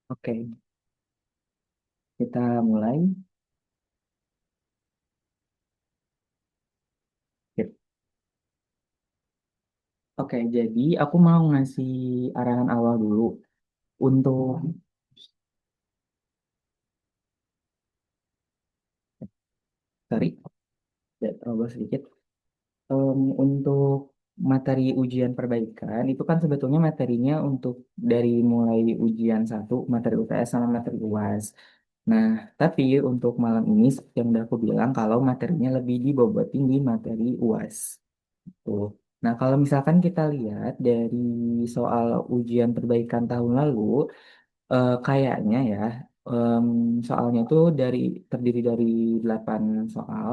Oke, kita mulai. Sip. Oke, jadi aku mau ngasih arahan awal dulu untuk, sorry, ya, terobos sedikit. Untuk materi ujian perbaikan itu kan sebetulnya materinya untuk dari mulai ujian satu, materi UTS sama materi UAS. Nah, tapi untuk malam ini yang udah aku bilang kalau materinya lebih dibobotin di materi UAS. Tuh. Nah, kalau misalkan kita lihat dari soal ujian perbaikan tahun lalu, kayaknya ya, em, soalnya itu terdiri dari 8 soal,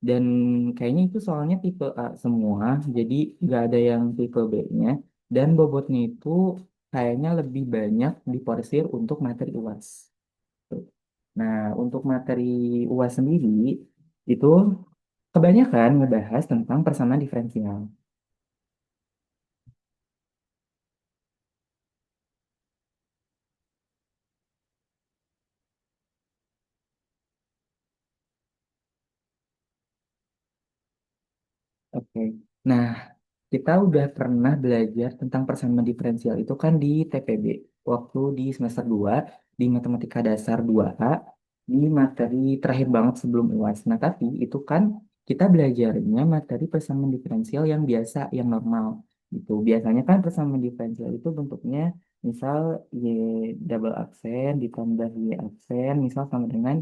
dan kayaknya itu soalnya tipe A semua, jadi nggak ada yang tipe B-nya, dan bobotnya itu kayaknya lebih banyak diporsir untuk materi UAS. Tuh. Nah, untuk materi UAS sendiri, itu kebanyakan ngebahas tentang persamaan diferensial. Oke. Nah, kita udah pernah belajar tentang persamaan diferensial itu kan di TPB, waktu di semester 2 di Matematika Dasar 2A, di materi terakhir banget sebelum UAS. Nah, tapi itu kan kita belajarnya materi persamaan diferensial yang biasa, yang normal. Gitu. Biasanya kan persamaan diferensial itu bentuknya misal Y double aksen ditambah Y aksen, misal sama dengan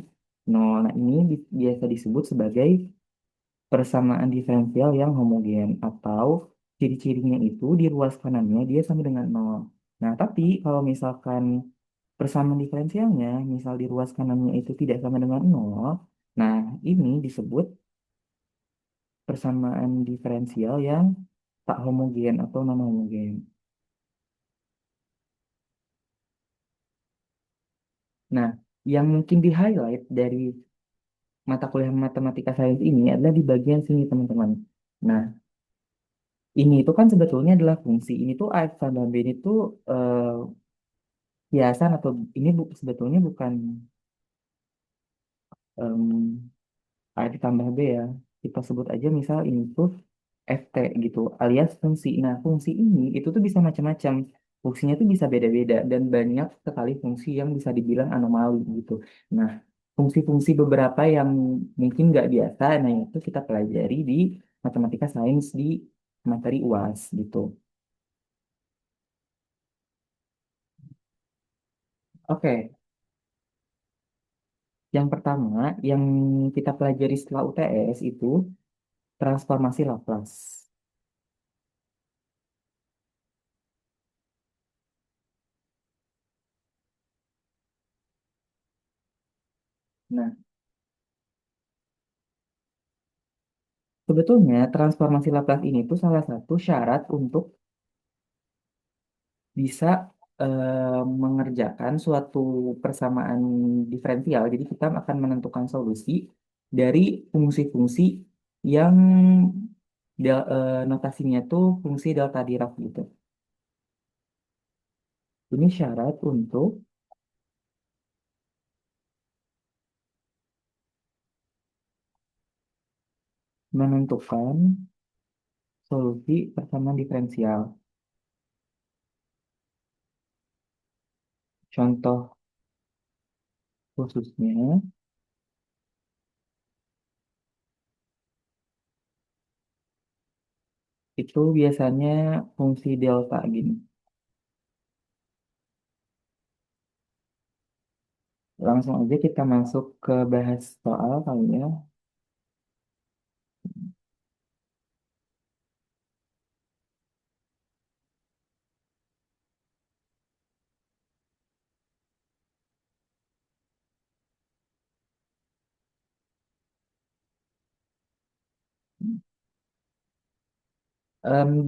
nol. Nah, ini biasa disebut sebagai persamaan diferensial yang homogen atau ciri-cirinya itu di ruas kanannya dia sama dengan nol. Nah, tapi kalau misalkan persamaan diferensialnya misal di ruas kanannya itu tidak sama dengan nol, nah ini disebut persamaan diferensial yang tak homogen atau non homogen. Nah, yang mungkin di highlight dari mata kuliah matematika sains ini adalah di bagian sini, teman-teman. Nah, ini itu kan sebetulnya adalah fungsi. Ini tuh AX tambah B ini tuh kiasan atau ini sebetulnya bukan A ditambah B ya. Kita sebut aja misal ini tuh FT gitu, alias fungsi. Nah, fungsi ini itu tuh bisa macam-macam. Fungsinya tuh bisa beda-beda dan banyak sekali fungsi yang bisa dibilang anomali gitu. Nah, fungsi-fungsi beberapa yang mungkin nggak biasa, nah itu kita pelajari di matematika sains di materi UAS gitu. Oke, yang pertama yang kita pelajari setelah UTS itu transformasi Laplace. Nah, sebetulnya transformasi Laplace ini tuh salah satu syarat untuk bisa mengerjakan suatu persamaan diferensial. Jadi kita akan menentukan solusi dari fungsi-fungsi yang notasinya tuh fungsi delta Dirac gitu. Ini syarat untuk menentukan solusi persamaan diferensial. Contoh khususnya itu biasanya fungsi delta gini. Langsung aja kita masuk ke bahas soal kali ya.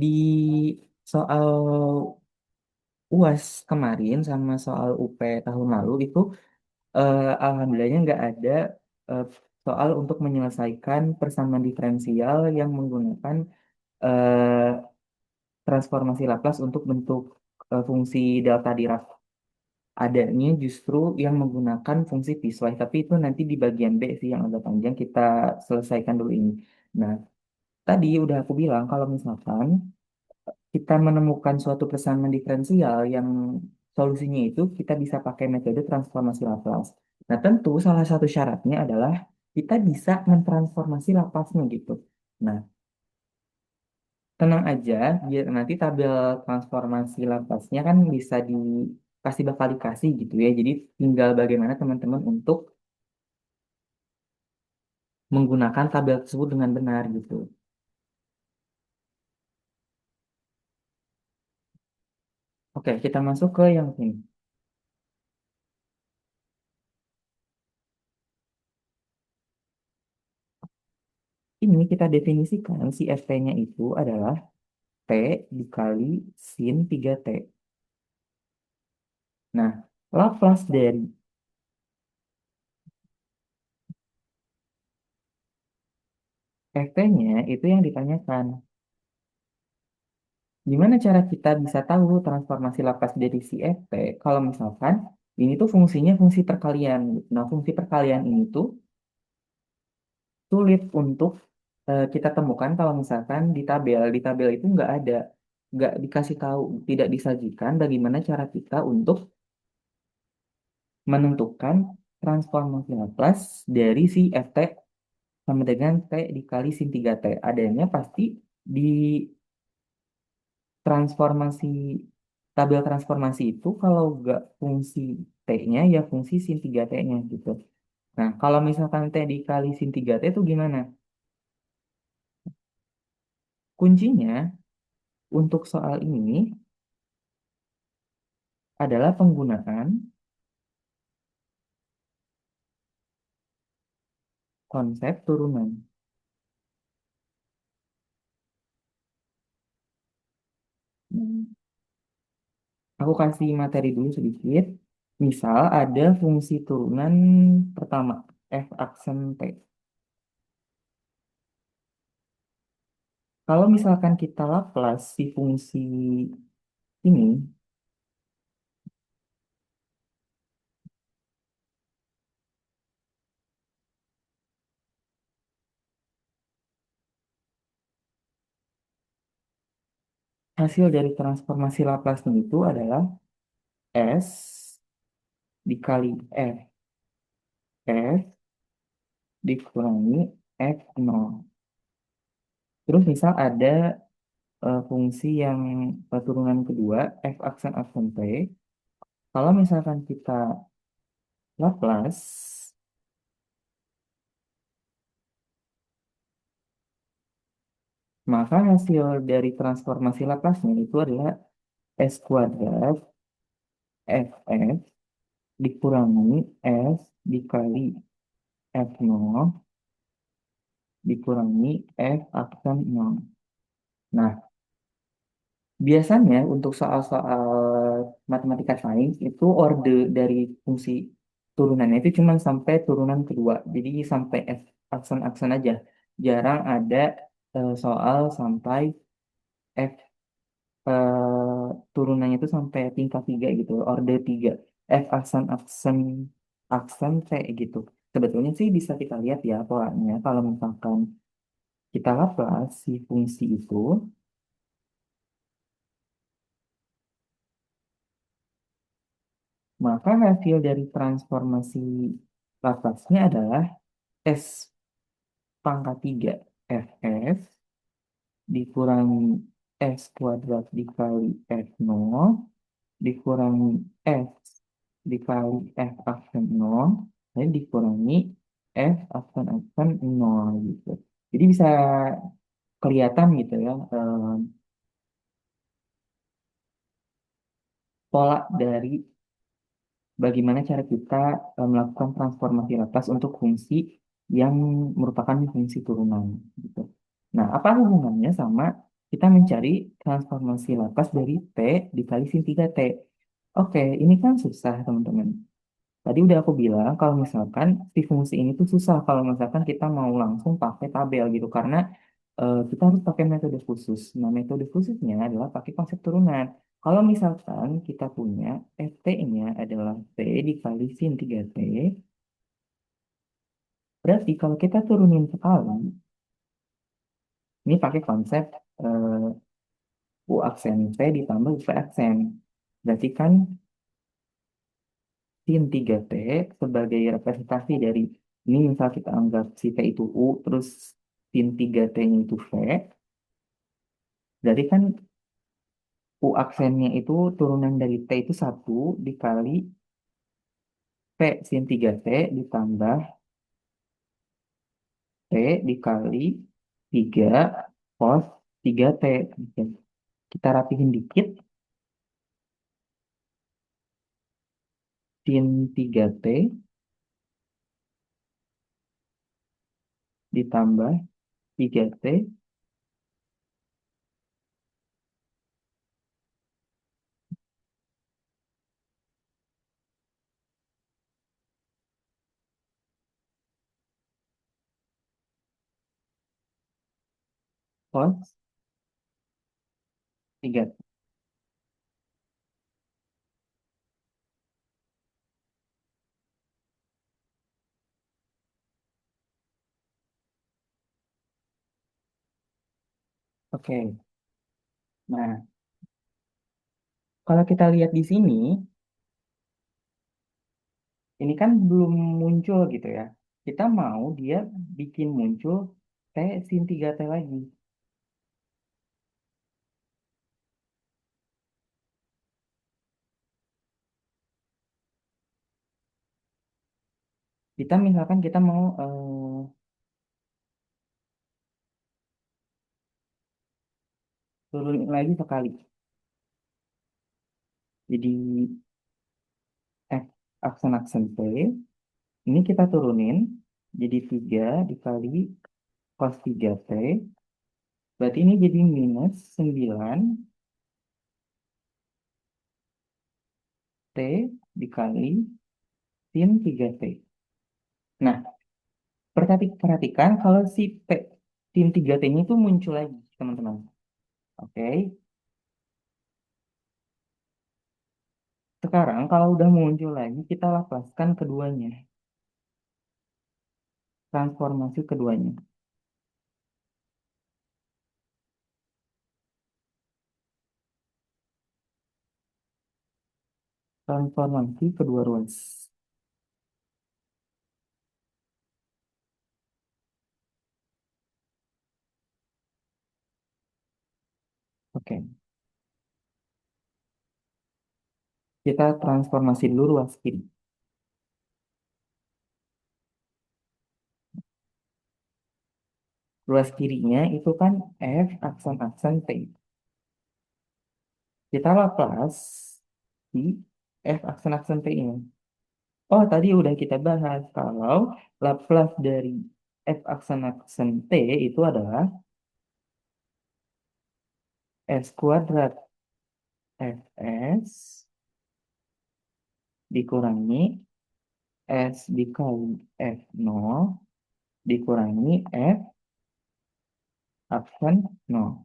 Di soal UAS kemarin sama soal UP tahun lalu itu alhamdulillahnya nggak ada eh, soal untuk menyelesaikan persamaan diferensial yang menggunakan transformasi Laplace untuk bentuk fungsi delta Dirac. adanya justru yang menggunakan fungsi piecewise, tapi itu nanti di bagian B sih yang agak panjang, kita selesaikan dulu ini. Nah, tadi udah aku bilang kalau misalkan kita menemukan suatu persamaan diferensial yang solusinya itu kita bisa pakai metode transformasi Laplace. Nah, tentu salah satu syaratnya adalah kita bisa mentransformasi Laplace-nya gitu. Nah, tenang aja, biar nanti tabel transformasi Laplace-nya kan bisa pasti bakal dikasih gitu ya. Jadi tinggal bagaimana teman-teman untuk menggunakan tabel tersebut dengan benar gitu. Oke, kita masuk ke yang ini. Ini kita definisikan si FT-nya itu adalah T dikali sin 3T. Nah, Laplace dari FT-nya itu yang ditanyakan. Gimana cara kita bisa tahu transformasi Laplace dari si FT kalau misalkan ini tuh fungsinya fungsi perkalian. Nah, fungsi perkalian ini tuh sulit untuk kita temukan kalau misalkan di tabel. Di tabel itu nggak dikasih tahu, tidak disajikan bagaimana cara kita untuk menentukan transformasi Laplace dari si FT sama dengan T dikali sin 3T. Adanya pasti di transformasi, tabel transformasi itu kalau nggak fungsi T-nya ya fungsi sin 3T-nya gitu. Nah, kalau misalkan T dikali sin 3T itu gimana? Kuncinya untuk soal ini adalah penggunaan konsep turunan. Hmm. Aku kasih materi dulu sedikit. Misal ada fungsi turunan pertama, f aksen T. Kalau misalkan kita Laplace si fungsi ini, hasil dari transformasi Laplace itu adalah S dikali F dikurangi F0. Terus misal ada fungsi yang turunan kedua, F aksen aksen T. Kalau misalkan kita Laplace, maka hasil dari transformasi Laplace-nya itu adalah S kuadrat Fs dikurangi S dikali F0 dikurangi F aksen 0. Nah, biasanya untuk soal-soal matematika sains itu orde dari fungsi turunannya itu cuma sampai turunan kedua. Jadi sampai F aksen-aksen aja. Jarang ada soal sampai F turunannya itu sampai tingkat 3 gitu, orde 3. F aksen-aksen aksen C gitu. Sebetulnya sih bisa kita lihat ya polanya kalau misalkan kita Laplace si fungsi itu, maka hasil dari transformasi Laplace-nya adalah S pangkat 3 Fs dikurangi S kuadrat dikali F0 dikurangi F dikali F aksen 0 dan dikurangi F aksen 0 gitu. Jadi bisa kelihatan gitu ya pola dari bagaimana cara kita melakukan transformasi Laplace untuk fungsi yang merupakan fungsi turunan gitu. Nah, apa hubungannya sama kita mencari transformasi Laplace dari T dikali sin 3T? Oke, ini kan susah teman-teman. Tadi udah aku bilang kalau misalkan si fungsi ini tuh susah kalau misalkan kita mau langsung pakai tabel gitu karena kita harus pakai metode khusus. Nah, metode khususnya adalah pakai konsep turunan. Kalau misalkan kita punya FT-nya adalah T dikali sin 3T, berarti kalau kita turunin sekali, ini pakai konsep U aksen T ditambah V aksen. Berarti kan sin 3T sebagai representasi dari, ini misal kita anggap si T itu U, terus sin 3T-nya itu V, berarti kan U aksennya itu turunan dari T itu satu dikali P sin 3T ditambah T dikali 3 cos 3T. Oke. Kita rapihin dikit, sin 3T ditambah 3T cos 3T. Oke. Nah, kalau kita lihat di sini, ini kan belum muncul gitu ya. Kita mau dia bikin muncul T sin 3T lagi. Kita misalkan kita mau turunin lagi sekali. Jadi F aksen-aksen T, ini kita turunin jadi 3 dikali cos 3T. Berarti ini jadi minus 9 T dikali sin 3T. Nah, perhatikan kalau si T, sin 3T-nya itu muncul lagi, teman-teman. Oke, sekarang kalau udah muncul lagi, kita lapaskan keduanya. Transformasi keduanya. Transformasi kedua ruas. Oke, kita transformasi dulu ruas kiri. Ruas kirinya itu kan F aksen-aksen T. Kita Laplace di F aksen-aksen T ini. Oh, tadi udah kita bahas kalau Laplace dari F aksen-aksen T itu adalah S kuadrat Fs dikurangi S dikali F0 dikurangi F aksen 0.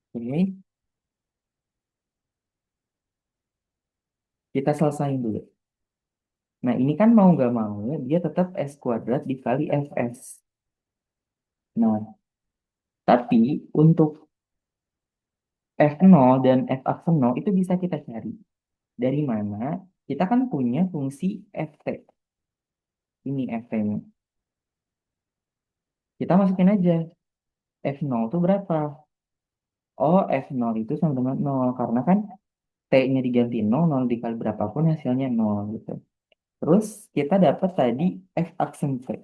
Oke, kita selesaiin dulu. Nah, ini kan mau nggak mau, dia tetap S kuadrat dikali Fs. Nah, tapi untuk F0 dan F aksen 0 itu bisa kita cari. Dari mana? Kita kan punya fungsi Ft. Ini Ft-nya. Kita masukin aja. F0 itu berapa? Oh, F0 itu sama dengan 0. Karena kan T-nya diganti 0, 0 dikali berapapun hasilnya 0 gitu. Terus kita dapat tadi F aksen T.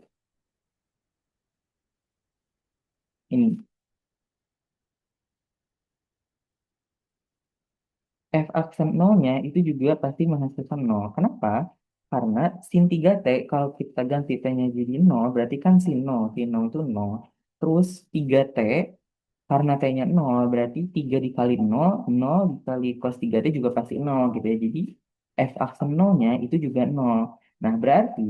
Ini. F aksen nolnya itu juga pasti menghasilkan nol. Kenapa? Karena sin 3T kalau kita ganti T-nya jadi nol berarti kan sin nol. Sin nol itu nol. Terus 3T Karena T-nya 0, berarti 3 dikali 0, 0 dikali cos 3T juga pasti 0 gitu ya. Jadi F aksen 0-nya itu juga 0. Nah, berarti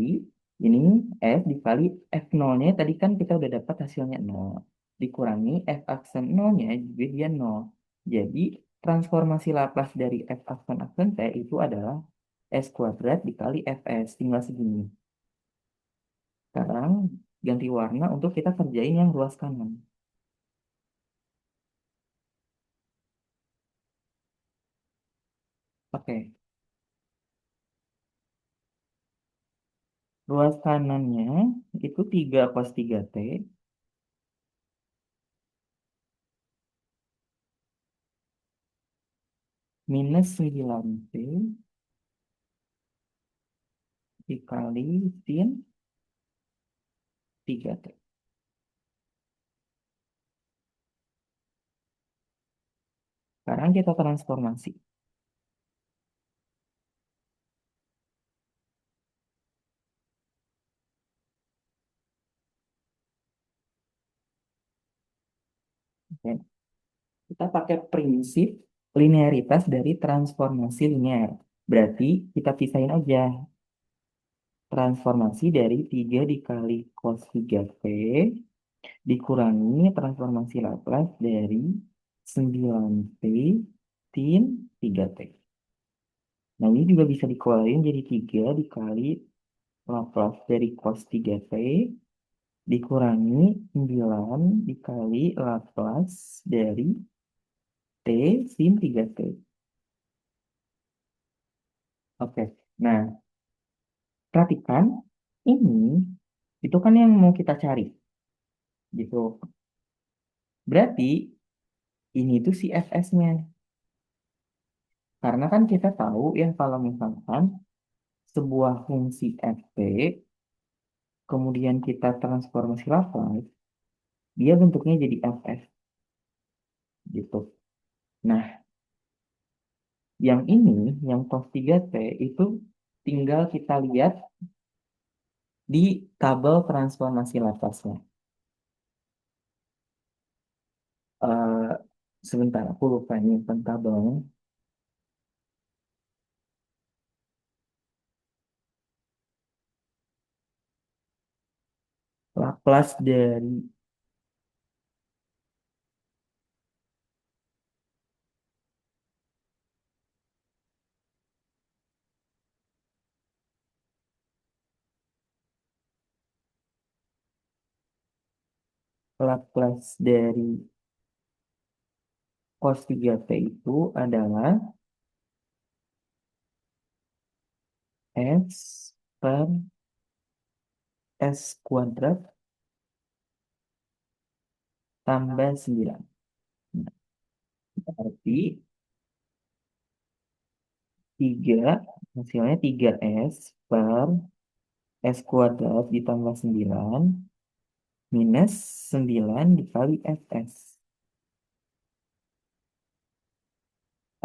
ini F dikali F 0-nya tadi kan kita udah dapat hasilnya 0. Dikurangi F aksen 0-nya juga dia 0. Jadi transformasi Laplace dari F aksen T itu adalah S kuadrat dikali Fs. Tinggal segini. Sekarang ganti warna untuk kita kerjain yang ruas kanan. Oke. Ruas kanannya itu 3 cos 3T minus 9T dikali sin 3T. Sekarang kita transformasi. Oke. Kita pakai prinsip linearitas dari transformasi linear. Berarti kita pisahin aja transformasi dari 3 dikali cos 3T dikurangi transformasi Laplace dari 9T sin 3T. Nah, ini juga bisa dikeluarin jadi 3 dikali Laplace dari cos 3T dikurangi 9 dikali Laplace dari T sin 3T. Oke, nah perhatikan ini itu kan yang mau kita cari gitu. Berarti ini tuh si Fs-nya. Karena kan kita tahu ya kalau misalkan sebuah fungsi Fp kemudian kita transformasi Laplace, dia bentuknya jadi Fs gitu. Nah, yang ini, yang cos 3T itu tinggal kita lihat di tabel transformasi Laplace-nya. Eh, sebentar, aku lupa nyimpen tabelnya. Laplace dari Laplace dari cos 3T itu adalah S per S kuadrat tambah 9. Berarti 3 hasilnya 3S per S kuadrat ditambah 9 minus 9 dikali Fs.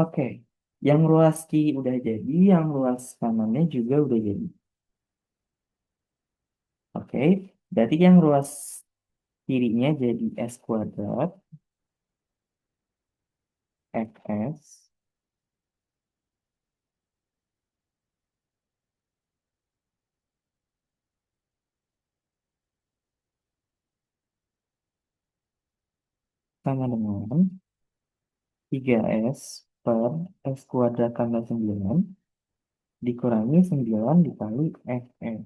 Oke, yang ruas kiri udah jadi, yang ruas kanannya juga udah jadi. Oke, berarti yang ruas kirinya jadi S kuadrat Fs sama dengan 3S per S kuadrat tambah 9 dikurangi 9 dikali Fs.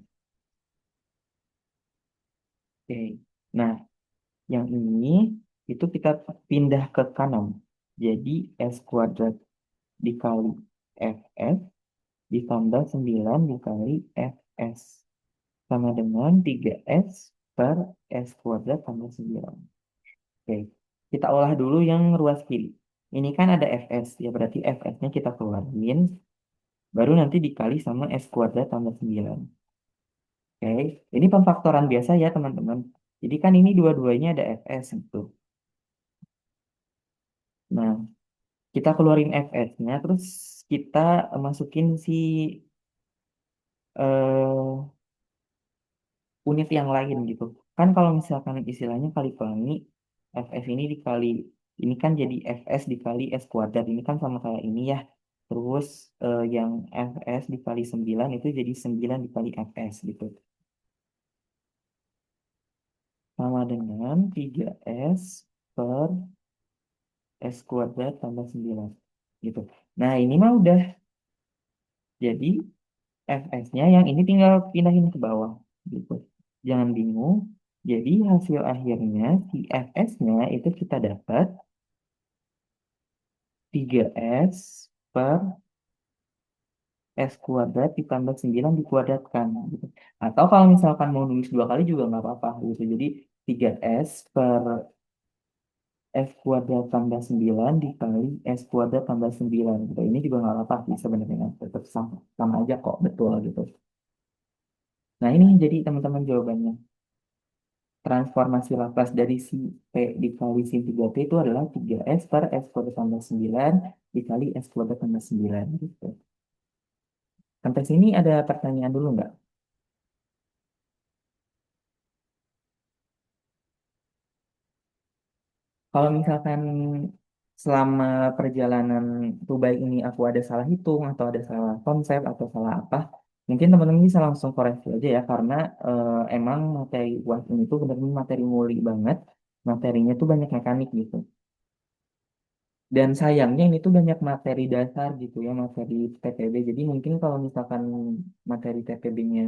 Oke, nah yang ini itu kita pindah ke kanan. Jadi S kuadrat dikali Fs ditambah 9 dikali Fs sama dengan 3S per S kuadrat tambah 9. Oke, kita olah dulu yang ruas kiri. Ini kan ada Fs, ya berarti Fs-nya kita keluarin, baru nanti dikali sama S kuadrat tambah 9. Oke, ini pemfaktoran biasa ya teman-teman. Jadi kan ini dua-duanya ada Fs gitu. Nah, kita keluarin Fs-nya, terus kita masukin si eh, unit yang lain gitu. Kan kalau misalkan istilahnya kali pelangi, Fs ini dikali, ini kan jadi Fs dikali S kuadrat, ini kan sama kayak ini ya. Terus yang Fs dikali 9 itu jadi 9 dikali Fs gitu. Sama dengan 3S per S kuadrat tambah 9 gitu. Nah ini mah udah jadi Fs-nya yang ini tinggal pindahin ke bawah gitu. Jangan bingung. Jadi hasil akhirnya si Fs-nya itu kita dapat 3S per S kuadrat ditambah 9 dikuadratkan gitu. Atau kalau misalkan mau nulis dua kali juga nggak apa-apa gitu. Jadi 3S per S kuadrat tambah 9 dikali S kuadrat tambah 9 gitu. Ini juga nggak apa-apa sih sebenarnya. Tetap sama, sama aja kok, betul gitu. Nah ini jadi teman-teman jawabannya. Transformasi Laplace dari si P dikali sin 3T itu adalah 3S per S kuadrat tambah 9 dikali S kuadrat tambah 9 gitu. Sampai sini ada pertanyaan dulu nggak? Kalau misalkan selama perjalanan Dubai ini aku ada salah hitung atau ada salah konsep atau salah apa, mungkin teman-teman bisa langsung koreksi aja ya karena emang materi UAS ini tuh benar-benar materi muli banget, materinya tuh banyak mekanik gitu. Dan sayangnya ini tuh banyak materi dasar gitu ya, materi TPB. Jadi mungkin kalau misalkan materi TPB-nya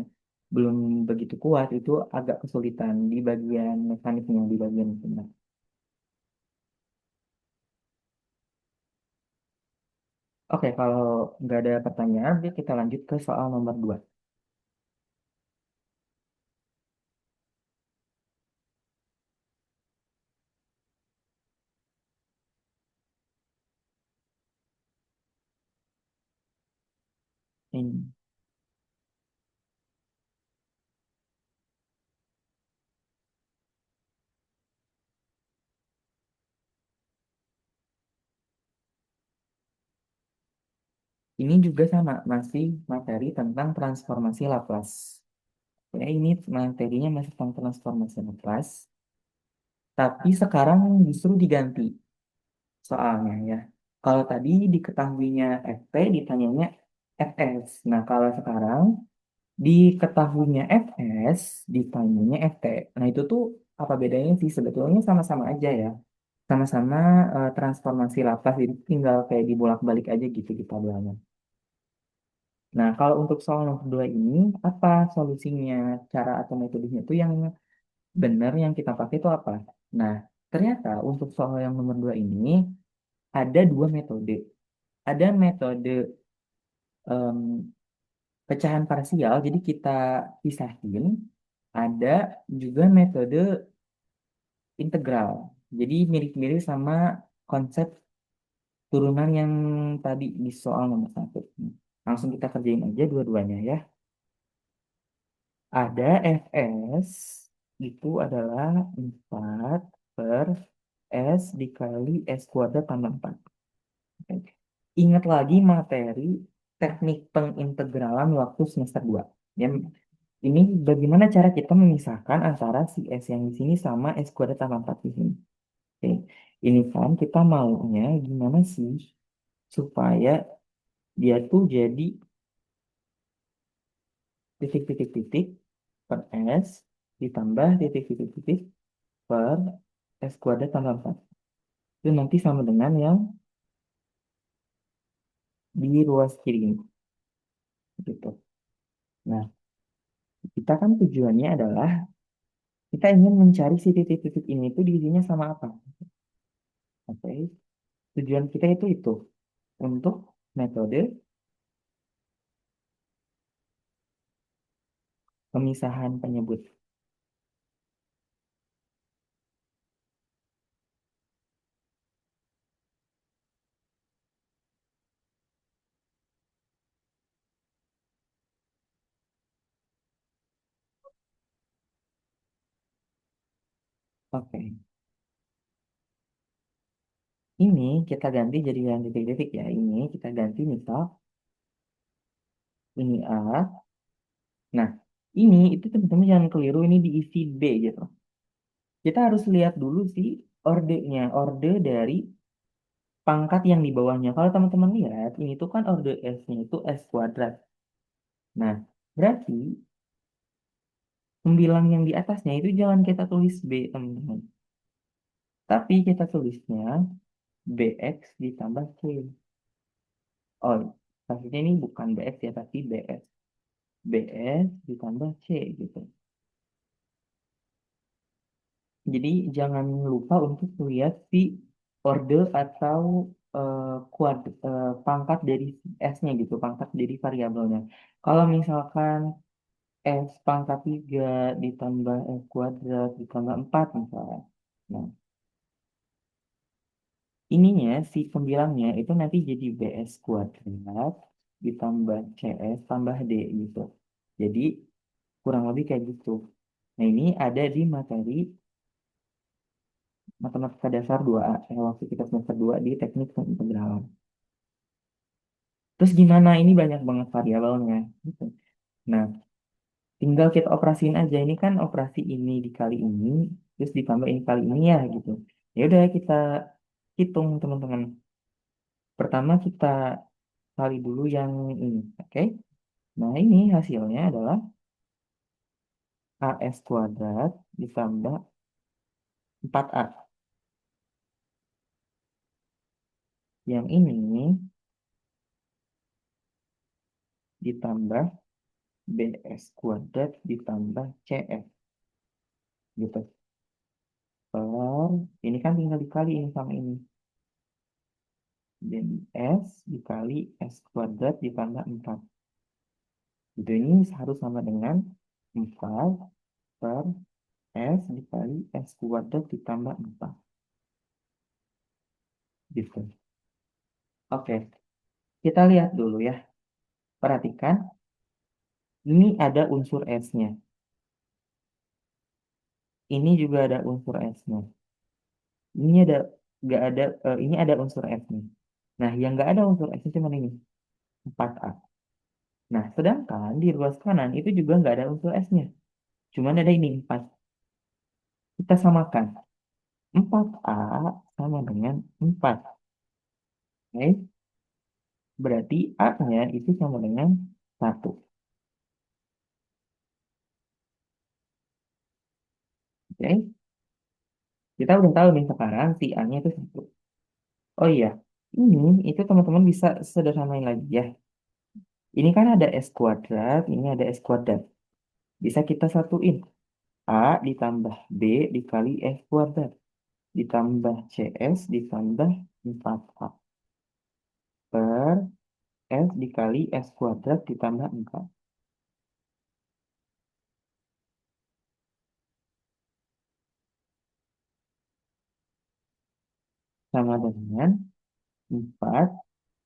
belum begitu kuat, itu agak kesulitan di bagian mekaniknya, di bagian itu. Oke, kalau nggak ada pertanyaan, jadi kita lanjut ke soal nomor 2. Ini, ini juga sama, masih materi tentang transformasi Laplace. Ya, ini materinya masih tentang transformasi Laplace, tapi sekarang justru diganti soalnya ya. Kalau tadi diketahuinya FP, ditanyanya Fs. Nah, kalau sekarang diketahuinya Fs, ditanyanya Ft. Nah, itu tuh apa bedanya sih? Sebetulnya sama-sama aja ya. Sama-sama transformasi Laplace, jadi tinggal kayak dibolak-balik aja gitu kita bilangnya. Nah, kalau untuk soal nomor 2 ini, apa solusinya, cara atau metodenya itu yang benar yang kita pakai itu apa? Nah, ternyata untuk soal yang nomor 2 ini, ada dua metode. Ada metode em, pecahan parsial, jadi kita pisahin. Ada juga metode integral. Jadi mirip-mirip sama konsep turunan yang tadi di soal nomor 1. Langsung kita kerjain aja dua-duanya ya. Ada Fs itu adalah 4 per S dikali S kuadrat tambah 4. Oke. Ingat lagi materi teknik pengintegralan waktu semester 2. Ya, ini bagaimana cara kita memisahkan antara si S yang di sini sama S kuadrat tambah 4 di sini. Oke. Ini kan kita maunya gimana sih supaya dia tuh jadi titik-titik-titik per S ditambah titik-titik-titik per S kuadrat tambah 4. Itu nanti sama dengan yang di ruas kiri ini. Gitu. Nah, kita kan tujuannya adalah kita ingin mencari si titik-titik ini tuh diisinya sama apa. Oke. Tujuan kita itu untuk metode pemisahan penyebut. Oke. Ini kita ganti jadi yang titik-titik ya. Ini kita ganti misal ini A. Nah, ini itu teman-teman jangan keliru ini diisi B gitu. Kita harus lihat dulu sih orde dari pangkat yang di bawahnya. Kalau teman-teman lihat, ini tuh kan orde S-nya itu S kuadrat. Nah, berarti sembilan yang di atasnya itu jangan kita tulis B, teman-teman. Tapi kita tulisnya BX ditambah C. Oh, maksudnya ini bukan BX ya, tapi BS. BS ditambah C gitu. Jadi jangan lupa untuk lihat si orde atau pangkat dari S-nya gitu, pangkat dari variabelnya. Kalau misalkan S pangkat 3 ditambah S kuadrat ditambah 4 misalnya. Nah, ininya si pembilangnya itu nanti jadi BS kuadrat ditambah CS tambah D gitu. Jadi kurang lebih kayak gitu. Nah, ini ada di materi Matematika Dasar 2A, waktu kita semester 2 di Teknik Pengintegralan. Terus gimana? Ini banyak banget variabelnya. Gitu. Nah, tinggal kita operasiin aja. Ini kan operasi ini dikali ini, terus ditambah ini kali ini ya gitu. Ya udah kita hitung teman-teman. Pertama kita kali dulu yang ini, oke? Nah, ini hasilnya adalah AS kuadrat ditambah 4A. Yang ini ditambah BS kuadrat ditambah CS gitu. Per, ini kan tinggal dikali ini sama ini. Jadi S dikali S kuadrat ditambah 4. Itu ini harus sama dengan 4 per S dikali S kuadrat ditambah 4. Gitu. Oke, kita lihat dulu ya. Perhatikan, ini ada unsur S-nya. Ini juga ada unsur S-nya. Ini ada, nggak ada, ini ada unsur S-nya. Nah, yang nggak ada unsur S-nya cuma ini, 4A. Nah, sedangkan di ruas kanan itu juga nggak ada unsur S-nya. Cuman ada ini 4. Kita samakan. 4A sama dengan 4. Oke? Berarti A-nya itu sama dengan 1. Oke? Kita udah tahu nih sekarang si A-nya itu 1. Oh iya, ini itu teman-teman bisa sederhanain lagi ya. Ini kan ada S kuadrat, ini ada S kuadrat. Bisa kita satuin. A ditambah B dikali S kuadrat. Ditambah CS ditambah 4A. Per S dikali S kuadrat ditambah 4. Sama dengan 4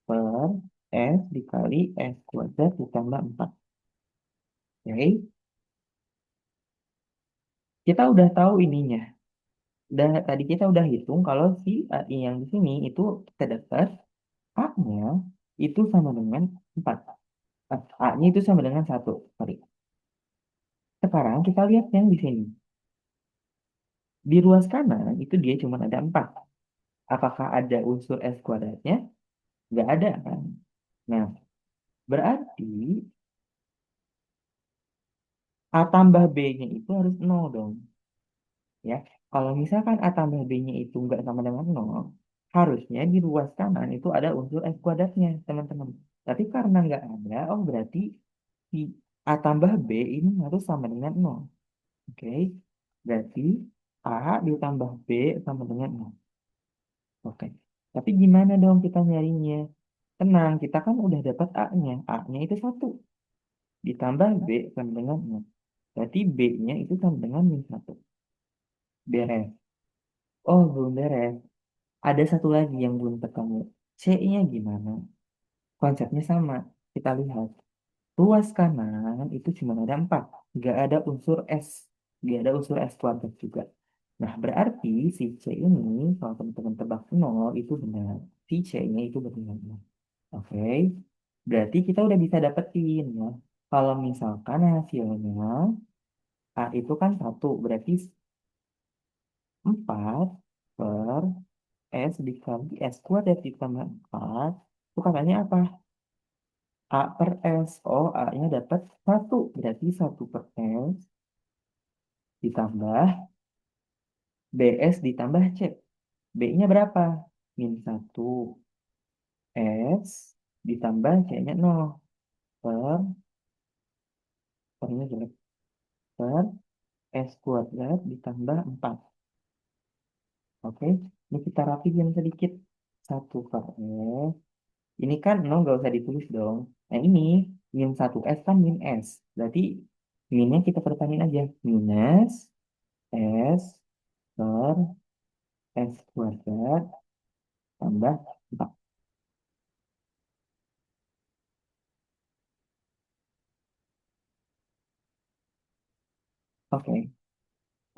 per S dikali S kuadrat ditambah 4. Oke, kita udah tahu ininya. Tadi kita udah hitung kalau si AI yang di sini itu terdapat A-nya itu sama dengan 4. A-nya itu sama dengan 1. Sorry. Sekarang kita lihat yang di sini. Di ruas kanan itu dia cuma ada 4. Apakah ada unsur S kuadratnya? Nggak ada kan? Nah, berarti A tambah B-nya itu harus 0 dong. Ya, kalau misalkan A tambah B-nya itu nggak sama dengan 0, harusnya di ruas kanan itu ada unsur S kuadratnya, teman-teman. Tapi karena nggak ada, oh berarti si A tambah B ini harus sama dengan 0. Oke, berarti A ditambah B sama dengan 0. Oke, tapi gimana dong kita nyarinya? Tenang, kita kan udah dapat A-nya. A-nya itu 1. Ditambah B sama dengan 0. Berarti B-nya itu sama dengan min 1. Beres. Oh, belum beres. Ada satu lagi yang belum ketemu. C-nya gimana? Konsepnya sama. Kita lihat. Ruas kanan itu cuma ada 4. Nggak ada unsur S. Nggak ada unsur S kuadrat juga. Nah, berarti si C ini, kalau teman-teman tebak 0, itu benar. Si C-nya itu benar. Oke. Berarti kita udah bisa dapetin ya. Kalau misalkan hasilnya A itu kan 1. Berarti 4 per S dikali S kuadrat ditambah 4. Itu katanya apa? A per S. Oh, A-nya dapat 1. Berarti 1 per S ditambah BS ditambah C. B-nya berapa? Min 1. S ditambah C-nya 0. Per, pernya jelek. Per S kuadrat ditambah 4. Oke, ini kita rapikan sedikit. 1 per S. Ini kan 0 nggak usah ditulis dong. Nah ini, min 1S kan min S. Berarti minnya kita pertanin aja. Minus S per S kuadrat tambah 4. Oke,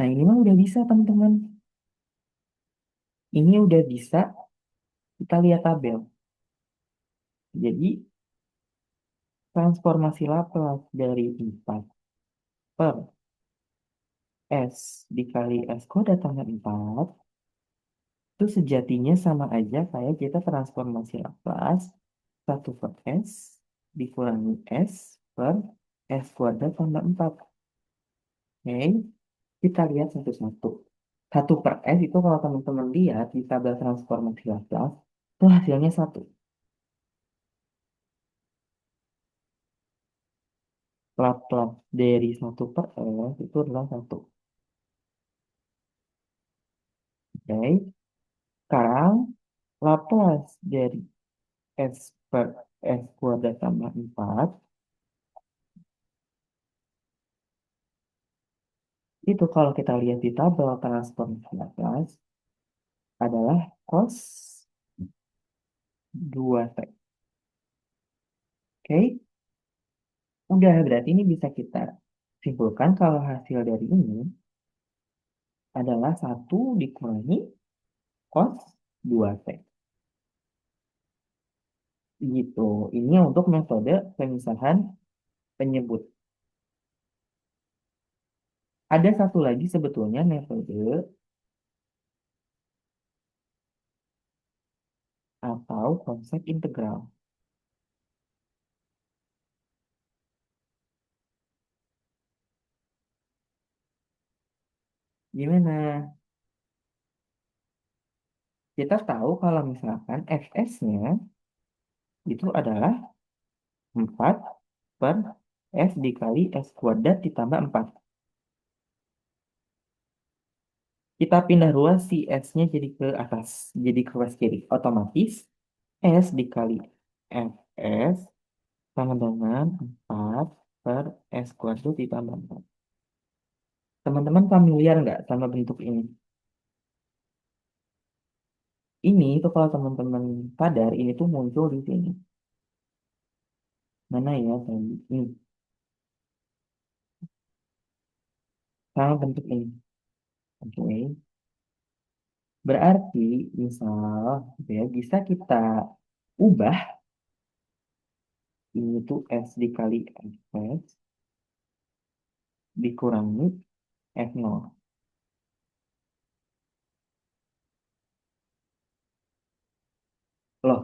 nah ini mah udah bisa teman-teman. Ini udah bisa, kita lihat tabel. Jadi transformasi Laplace dari 4 per S dikali S kuadrat tambah 4 itu sejatinya sama aja kayak kita transformasi Laplace 1 per S dikurangi S per S kuadrat tambah 4. Oke, kita lihat satu-satu. 1 per S itu kalau teman-teman lihat di tabel transformasi Laplace, itu hasilnya 1. Laplace dari 1 per S itu adalah 1. Oke, sekarang Laplace dari S per S kuadrat tambah 4 itu kalau kita lihat di tabel transformasi Laplace adalah cos 2T. Oke, udah berarti ini bisa kita simpulkan kalau hasil dari ini adalah 1 dikurangi cos 2T. Gitu. Ini untuk metode pemisahan penyebut. Ada satu lagi sebetulnya metode atau konsep integral. Gimana? Kita tahu kalau misalkan fs-nya itu adalah 4 per S dikali S kuadrat ditambah 4. Kita pindah ruas si S-nya jadi ke atas, jadi ke ruas kiri. Otomatis S dikali Fs sama dengan 4 per S kuadrat ditambah 4. Teman-teman familiar nggak sama bentuk ini? Ini itu kalau teman-teman sadar, ini tuh muncul di sini. Mana ya tadi? Ini, sama bentuk ini. Oke. Berarti misal gitu ya, bisa kita ubah ini tuh S dikali Fs dikurangi F0. Loh,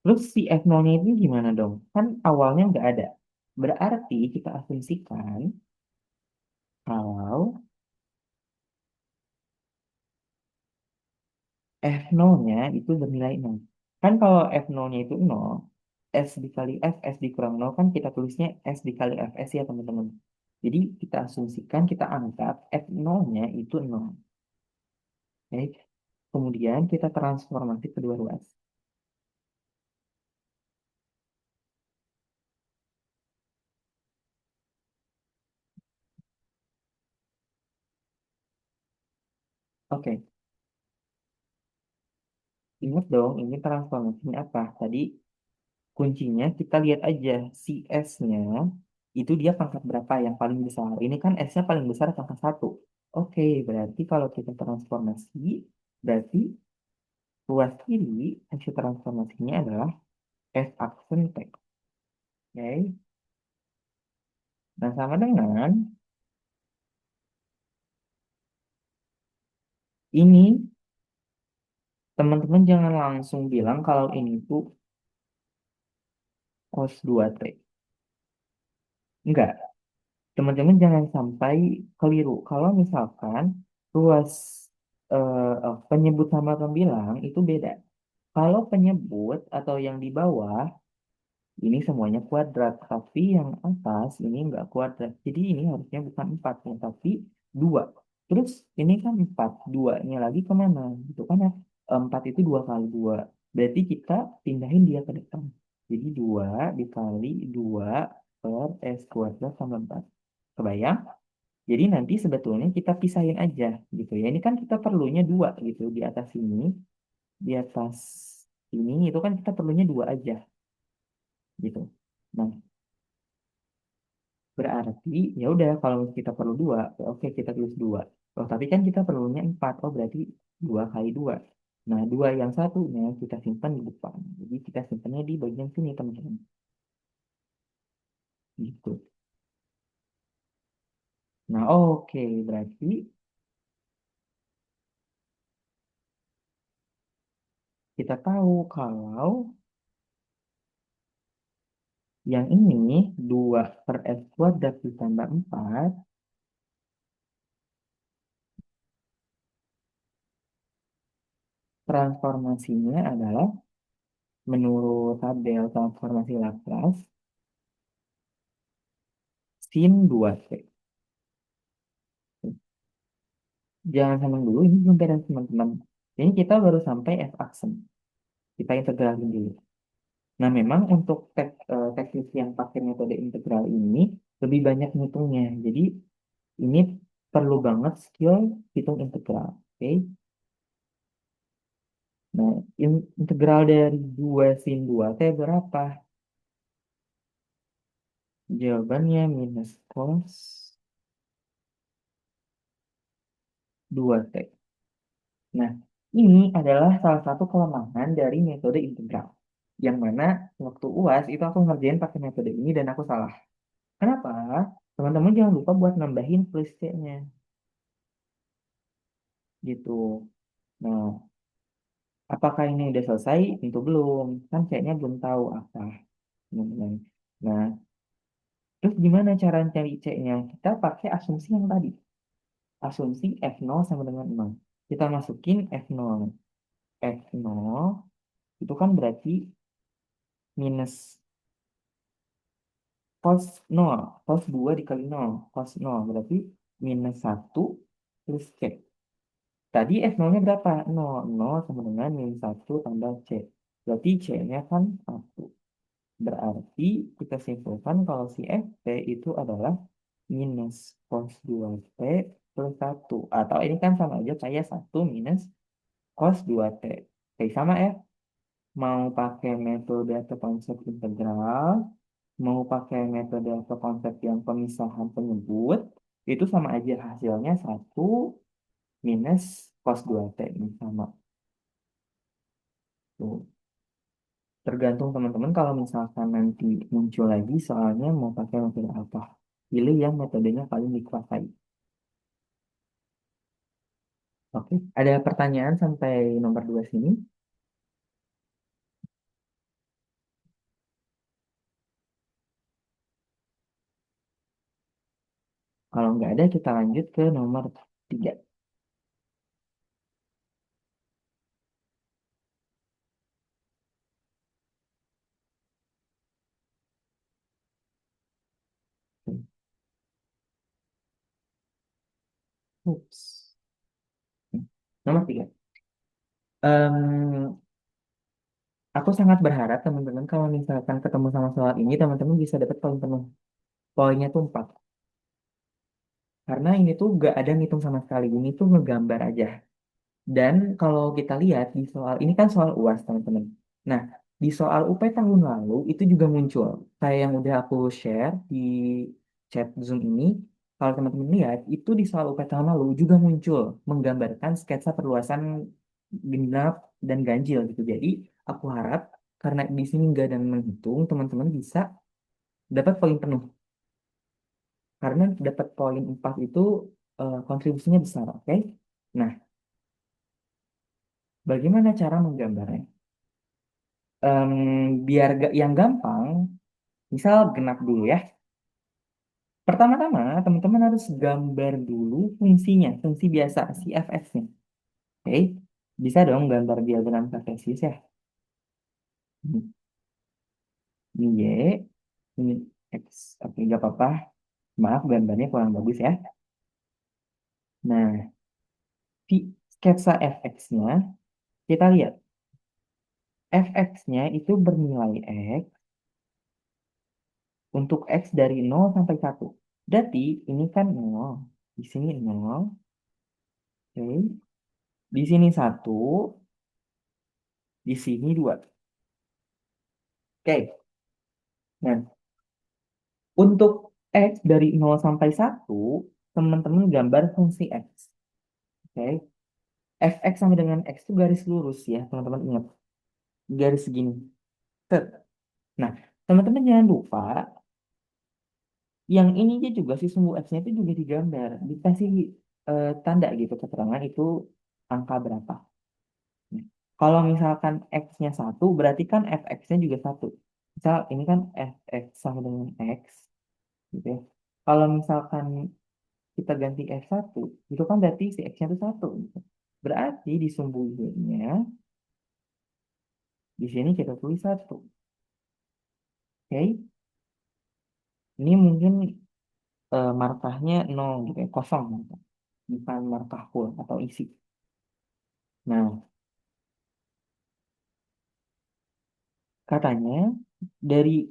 terus si F0-nya itu gimana dong? Kan awalnya nggak ada. Berarti kita asumsikan kalau F0-nya itu bernilai 0. Kan kalau F0-nya itu 0, S dikali F, S dikurang 0 kan kita tulisnya S dikali Fs ya teman-teman. Jadi kita asumsikan, kita anggap F0-nya itu 0. Oke. Kemudian kita transformasi kedua ruas. Oke, ingat dong ini transformasinya apa? Tadi kuncinya kita lihat aja si S-nya itu dia pangkat berapa yang paling besar. Ini kan S-nya paling besar pangkat 1. Oke, berarti kalau kita transformasi, berarti ruas kiri hasil transformasinya adalah S aksen T. Oke, nah sama dengan Ini teman-teman jangan langsung bilang kalau ini tuh cos 2T. Enggak, teman-teman jangan sampai keliru. Kalau misalkan ruas penyebut sama pembilang itu beda. Kalau penyebut atau yang di bawah ini semuanya kuadrat, tapi yang atas ini enggak kuadrat. Jadi ini harusnya bukan 4 ya, tapi 2. Terus ini kan 4, 2-nya lagi kemana? Gitu kan ya, 4 itu 2 kali 2. Berarti kita pindahin dia ke depan. Jadi 2 dikali 2 per S kuadrat tambah 4. Kebayang? Jadi nanti sebetulnya kita pisahin aja gitu ya. Ini kan kita perlunya 2 gitu di atas ini, di atas ini itu kan kita perlunya 2 aja gitu. Nah, berarti ya udah kalau kita perlu 2, ya oke kita tulis 2. Oh, tapi kan kita perlunya 4. Oh, berarti 2 kali 2. Nah, 2 yang satunya kita simpan di depan. Jadi kita simpannya di bagian sini, teman-teman. Gitu. Nah, oke. Berarti kita tahu kalau yang ini 2 per S kuadrat ditambah 4 transformasinya adalah menurut tabel transformasi Laplace sin 2T. Jangan sama dulu, ini belum beres teman-teman. Ini kita baru sampai F aksen. Kita integralin dulu. Nah, memang untuk teknis yang pakai metode integral ini lebih banyak ngitungnya. Jadi ini perlu banget skill hitung integral. Oke. Nah, integral dari 2 sin 2T berapa? Jawabannya minus cos 2T. Nah, ini adalah salah satu kelemahan dari metode integral. Yang mana waktu UAS itu aku ngerjain pakai metode ini dan aku salah. Kenapa? Teman-teman jangan lupa buat nambahin plus C-nya. Gitu. Nah, apakah ini udah selesai? Tentu belum. Kan C-nya belum tahu apa. Teman-teman. Nah, terus gimana cara cari C-nya? Kita pakai asumsi yang tadi. Asumsi F0 sama dengan 0. Kita masukin F0. F0 itu kan berarti minus cos 0, cos 2 dikali 0, cos 0 berarti minus 1 plus C. Tadi F0-nya berapa? 0, 0 sama dengan minus 1 tambah C. Berarti C-nya kan 1. Berarti kita simpulkan kalau si FT itu adalah minus cos 2T plus 1. Atau ini kan sama aja kayak 1 minus cos 2T. Oke, sama ya. Mau pakai metode atau konsep integral, mau pakai metode atau konsep yang pemisahan penyebut, itu sama aja hasilnya 1 minus cos 2T ini sama. Tuh. Tergantung teman-teman kalau misalkan nanti muncul lagi soalnya mau pakai metode apa. Pilih yang metodenya paling dikuasai. Oke, ada pertanyaan sampai nomor 2 sini? Kalau nggak ada kita lanjut ke nomor 3. Ups. Nomor 3. Em, aku sangat berharap teman-teman kalau misalkan ketemu sama soal ini, teman-teman bisa dapat poin penuh. Poinnya tuh 4. Karena ini tuh nggak ada ngitung sama sekali. Ini tuh ngegambar aja. Dan kalau kita lihat di soal, ini kan soal UAS teman-teman. Nah, di soal UP tahun lalu itu juga muncul. Kayak yang udah aku share di chat Zoom ini. Kalau teman-teman lihat, itu di soal UP tahun lalu juga muncul. Menggambarkan sketsa perluasan genap dan ganjil gitu. Jadi, aku harap karena di sini nggak ada yang menghitung, teman-teman bisa dapat poin penuh. Karena dapat poin 4 itu kontribusinya besar, oke? Nah, Bagaimana cara menggambarnya? Biar yang gampang, misal genap dulu ya. Pertama-tama, teman-teman harus gambar dulu fungsinya, fungsi biasa si fx-nya. Oke, bisa dong gambar diagram kartesius ya. Ini Y, ini X. Oke, nggak apa-apa. Maaf, gambarnya kurang bagus ya. Nah, di sketsa fx-nya, kita lihat. Fx-nya itu bernilai X untuk X dari 0 sampai 1. Berarti ini kan 0. Di sini 0. Oke. Di sini 1. Di sini 2. Oke. Nah, untuk X dari 0 sampai 1, teman-teman gambar fungsi X. Oke. Fx sama dengan X itu garis lurus ya, teman-teman ingat. Garis segini. Set. Nah, teman-teman jangan lupa, yang ini dia juga si sumbu X-nya itu juga digambar. Dikasih tanda gitu, keterangan itu angka berapa. Nah, kalau misalkan X-nya 1, berarti kan Fx-nya juga 1. Misal ini kan Fx sama dengan X. Gitu ya. Kalau misalkan kita ganti F1, itu kan berarti si X-nya itu 1. Gitu. Berarti di sumbu Y-nya, di sini kita tulis 1. Oke, ini mungkin markahnya 0 gitu ya, kosong gitu. Bukan markah full atau isi. Nah, katanya dari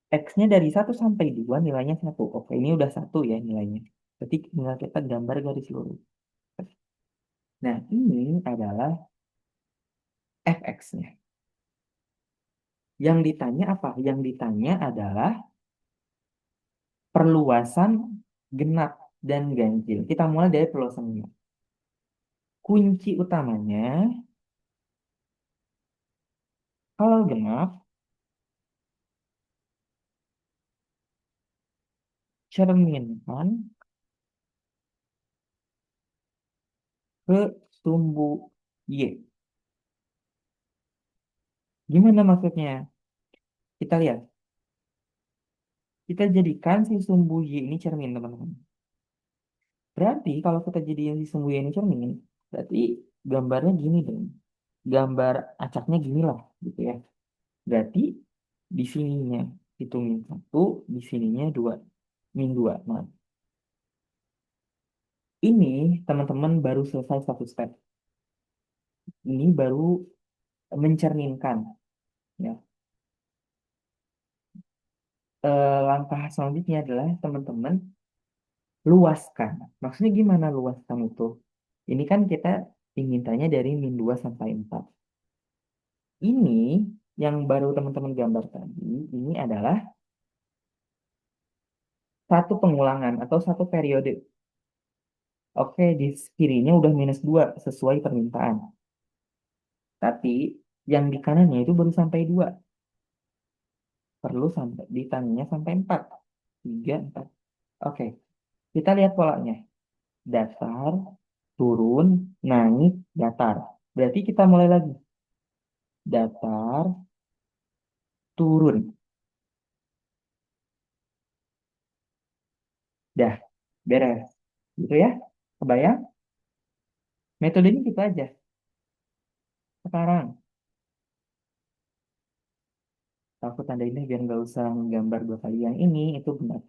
X-nya dari 1 sampai 2 nilainya 1. Oke, ini udah 1 ya nilainya. Berarti tinggal kita gambar garis lurus. Nah, ini adalah fx-nya. Yang ditanya apa? Yang ditanya adalah perluasan genap dan ganjil. Kita mulai dari perluasan genap. Kunci utamanya, kalau genap, cerminkan ke sumbu Y. Gimana maksudnya? Kita lihat. Kita jadikan si sumbu Y ini cermin, teman-teman. Berarti kalau kita jadiin si sumbu Y ini cermin, berarti gambarnya gini dong. Gambar acaknya gini lah, gitu ya. Berarti di sininya hitungin 1, di sininya 2. Min 2. Nah, ini teman-teman baru selesai satu step. Ini baru mencerminkan. Ya. Langkah selanjutnya adalah teman-teman luaskan. Maksudnya gimana luaskan itu? Ini kan kita ingin tanya dari min 2 sampai 4. Ini yang baru teman-teman gambar tadi, ini adalah satu pengulangan atau satu periode. Oke, di kirinya udah minus 2 sesuai permintaan. Tapi yang di kanannya itu baru sampai 2. Perlu sampai ditanya sampai 4. 3, 4. Oke, kita lihat polanya. Datar, turun, naik, datar. Berarti kita mulai lagi. Datar, turun. Dah, beres. Gitu ya. Kebayang? Metodenya gitu aja. Sekarang, aku tandain deh biar nggak usah menggambar 2 kali yang ini, itu benar.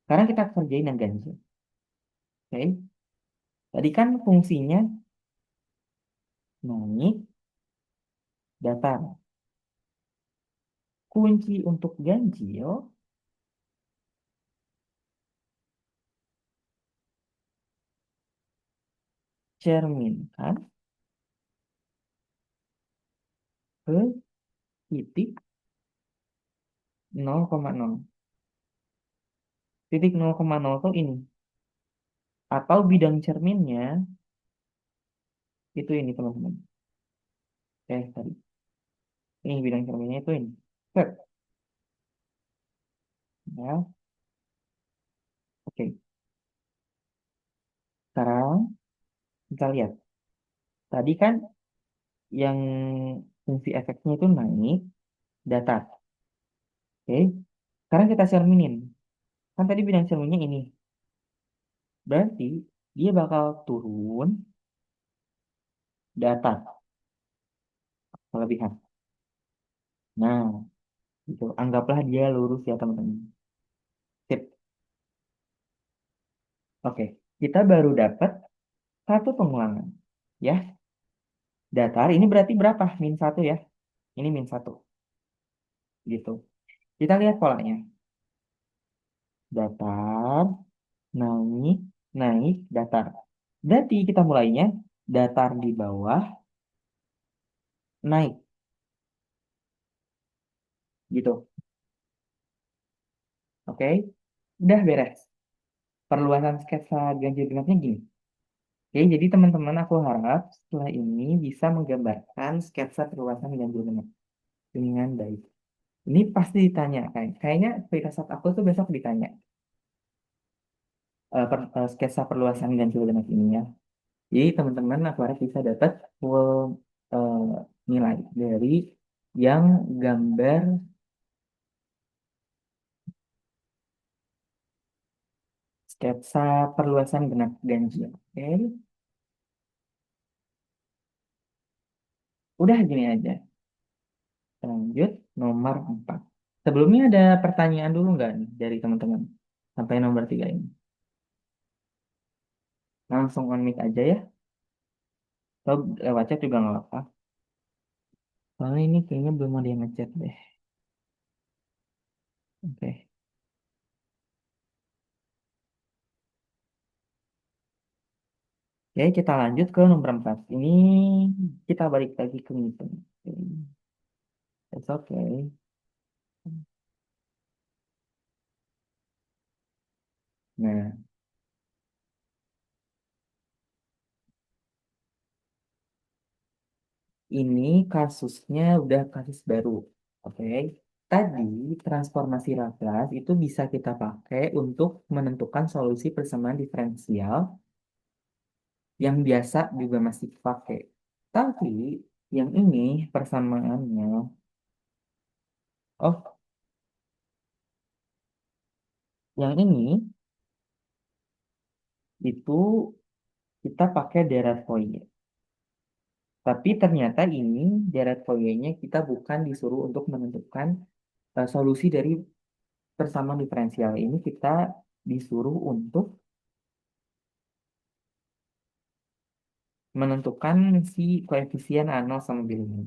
Sekarang kita kerjain yang ganjil. Oke. Tadi kan fungsinya naik, datar. Kunci untuk ganjil, cerminkan ke titik 0,0. Titik 0,0 tuh ini. Atau bidang cerminnya, itu ini teman-teman. Tadi. Ini bidang cerminnya itu ini. Set. Ya, oke. Sekarang Kita lihat. Tadi kan yang fungsi efeknya itu naik, datar. Oke. Sekarang kita cerminin. Kan tadi bidang cerminnya ini. Berarti dia bakal turun, datar, kelebihan. Nah, itu anggaplah dia lurus ya teman-teman. Sip. Oke. Kita baru dapat satu pengulangan. Ya, datar ini berarti berapa? Min satu ya. Ini min satu. Gitu. Kita lihat polanya. Datar, naik, naik, datar. Berarti kita mulainya datar di bawah, naik. Gitu. Oke. Udah beres. Perluasan sketsa ganjil genapnya gini. Oke, jadi teman-teman aku harap setelah ini bisa menggambarkan sketsa perluasan ganjil genap dengan baik. Ini pasti ditanya, kayaknya firasat aku tuh besok ditanya sketsa perluasan ganjil genap ini ya. Jadi teman-teman aku harap bisa dapat full eh, nilai dari yang gambar sketsa perluasan genap ganjil. Oke, udah gini aja. Lanjut nomor 4. Sebelumnya ada pertanyaan dulu nggak nih dari teman-teman? Sampai nomor 3 ini. Langsung on mic aja ya. Atau lewat chat juga nggak apa-apa. Soalnya ini kayaknya belum ada yang ngechat deh. Oke. Oke, kita lanjut ke nomor 4. Ini kita balik lagi ke ngitung. Oke. It's okay. Nah, ini kasusnya udah kasus baru. Oke. Tadi transformasi Laplace itu bisa kita pakai untuk menentukan solusi persamaan diferensial yang biasa juga masih dipakai. Tapi yang ini persamaannya, oh, yang ini itu kita pakai deret Fourier. Tapi ternyata ini deret Fourier-nya kita bukan disuruh untuk menentukan solusi dari persamaan diferensial ini, kita disuruh untuk menentukan si koefisien A0 sama B5.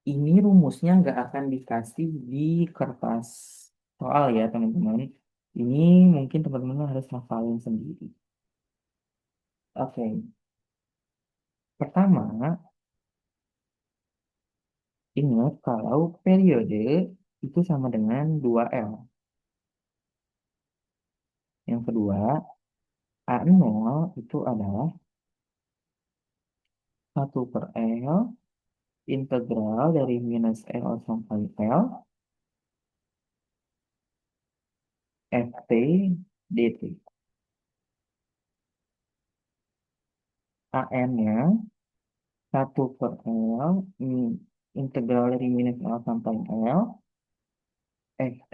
Ini rumusnya nggak akan dikasih di kertas soal ya teman-teman. Ini mungkin teman-teman harus hafalin sendiri. Oke, pertama ingat kalau periode itu sama dengan 2L. Yang kedua, A0 itu adalah 1/L integral dari minus L sampai L Ft dt. AN-nya 1/L integral dari minus L sampai L Ft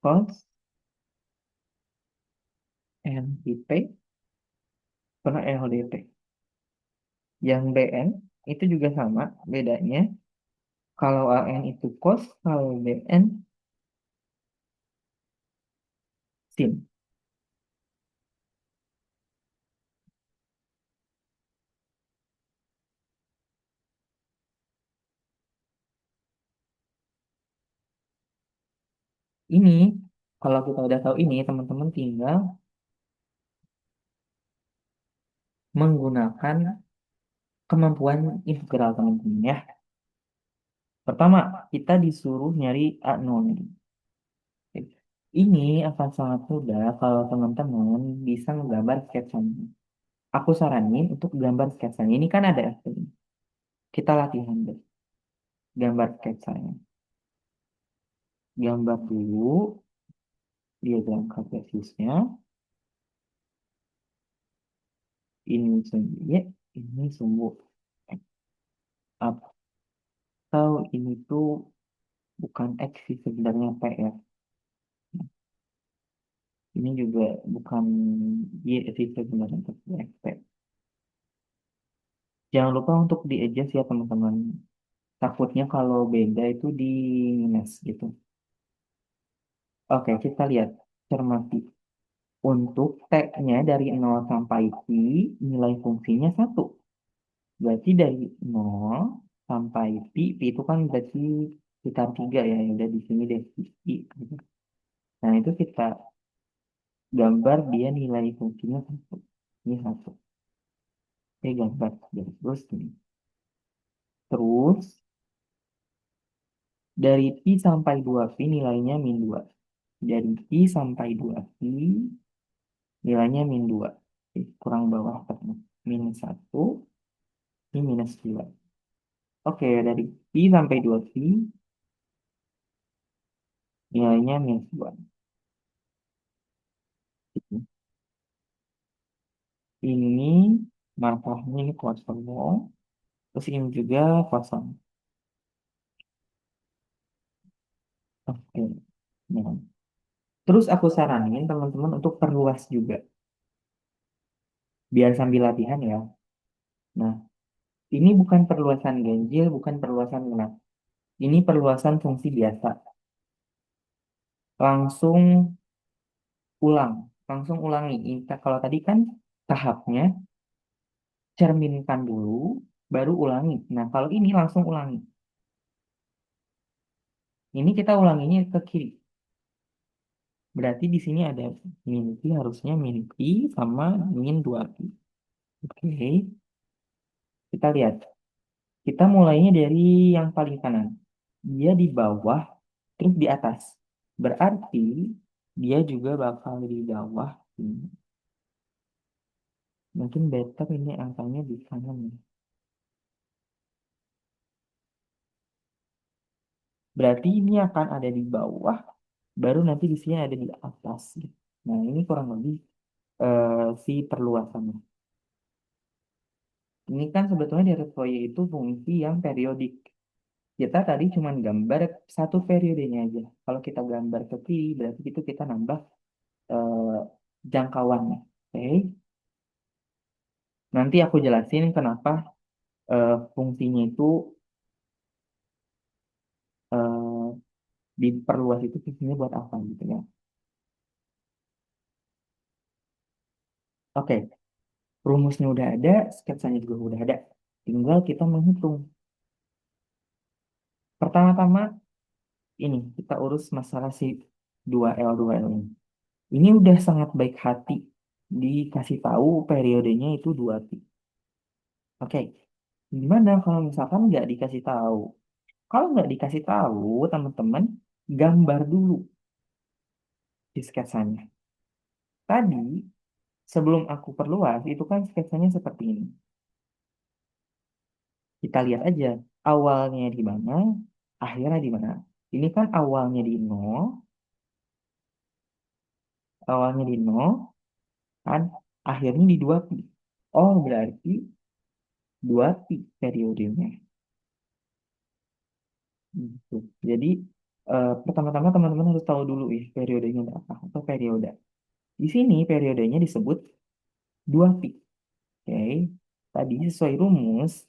cos NIP per LDT. Yang Bn itu juga sama, bedanya kalau An itu cos, kalau Bn sin. Ini kalau kita udah tahu ini, teman-teman tinggal menggunakan kemampuan integral teman-teman ya. Pertama, kita disuruh nyari A0 ini. Ini akan sangat mudah kalau teman-teman bisa menggambar sketsanya. Aku saranin untuk gambar sketsanya. Ini kan ada FT. Kita latihan deh, gambar sketsanya. gambar dulu diagram kartesiusnya. Ini sendiri, ini sumbu X. Atau ini tuh bukan X sih sebenarnya P ya. Ini juga bukan Y sih sebenarnya tapi X, P. Jangan lupa untuk di-adjust ya teman-teman. Takutnya kalau beda itu di minus gitu. Oke, kita lihat. Cermati. Untuk T-nya dari 0 sampai Pi, nilai fungsinya 1. Berarti dari 0 sampai Pi, Pi itu kan berarti sekitar 3 ya. Ya udah di sini deh, Pi. Nah, itu kita gambar dia nilai fungsinya 1. Ini 1. Oke, gambar. Ya, terus ini. Terus, dari Pi sampai 2Pi nilainya min 2. Dari Pi sampai 2Pi nilainya min 2. Oke, kurang bawah karena minus 1, ini minus 2. Oke, dari Pi sampai 2Pi nilainya minus 2. Ini markahnya ini kosong. Terus ini juga kosong. Oke. Nah, terus aku saranin teman-teman untuk perluas juga. Biar sambil latihan ya. Nah, ini bukan perluasan ganjil, bukan perluasan genap. Ini perluasan fungsi biasa. Langsung ulang. Langsung ulangi. Kalau tadi kan tahapnya cerminkan dulu, baru ulangi. Nah, kalau ini langsung ulangi. Ini kita ulanginya ke kiri. Berarti di sini ada min pi, harusnya min pi sama min 2pi. Oke, kita lihat. Kita mulainya dari yang paling kanan. Dia di bawah, terus di atas. Berarti dia juga bakal di bawah ini. Mungkin better ini angkanya di kanan nih. Berarti ini akan ada di bawah, baru nanti di sini ada di atas. Nah, ini kurang lebih si perluasannya. Ini kan sebetulnya dari Fourier itu fungsi yang periodik. Kita tadi cuma gambar satu periodenya aja. Kalau kita gambar ke kiri, berarti itu kita nambah eh, jangkauannya. Oke, nanti aku jelasin kenapa fungsinya itu eh, diperluas itu fungsinya buat apa gitu ya. Oke, rumusnya udah ada, sketsanya juga udah ada. Tinggal kita menghitung. Pertama-tama ini kita urus masalah si 2L ini. Ini udah sangat baik hati dikasih tahu periodenya itu 2pi. Oke, gimana kalau misalkan nggak dikasih tahu? Kalau nggak dikasih tahu, teman-teman gambar dulu di sketsanya. Tadi sebelum aku perluas itu kan sketsanya seperti ini. Kita lihat aja awalnya di mana, akhirnya di mana. Ini kan awalnya di nol, kan akhirnya di 2pi. Oh, berarti 2pi periodenya. Gitu. Jadi pertama-tama teman-teman harus tahu dulu ya periodenya berapa atau periode. Di sini periodenya disebut 2pi. Oke. Tadi sesuai rumus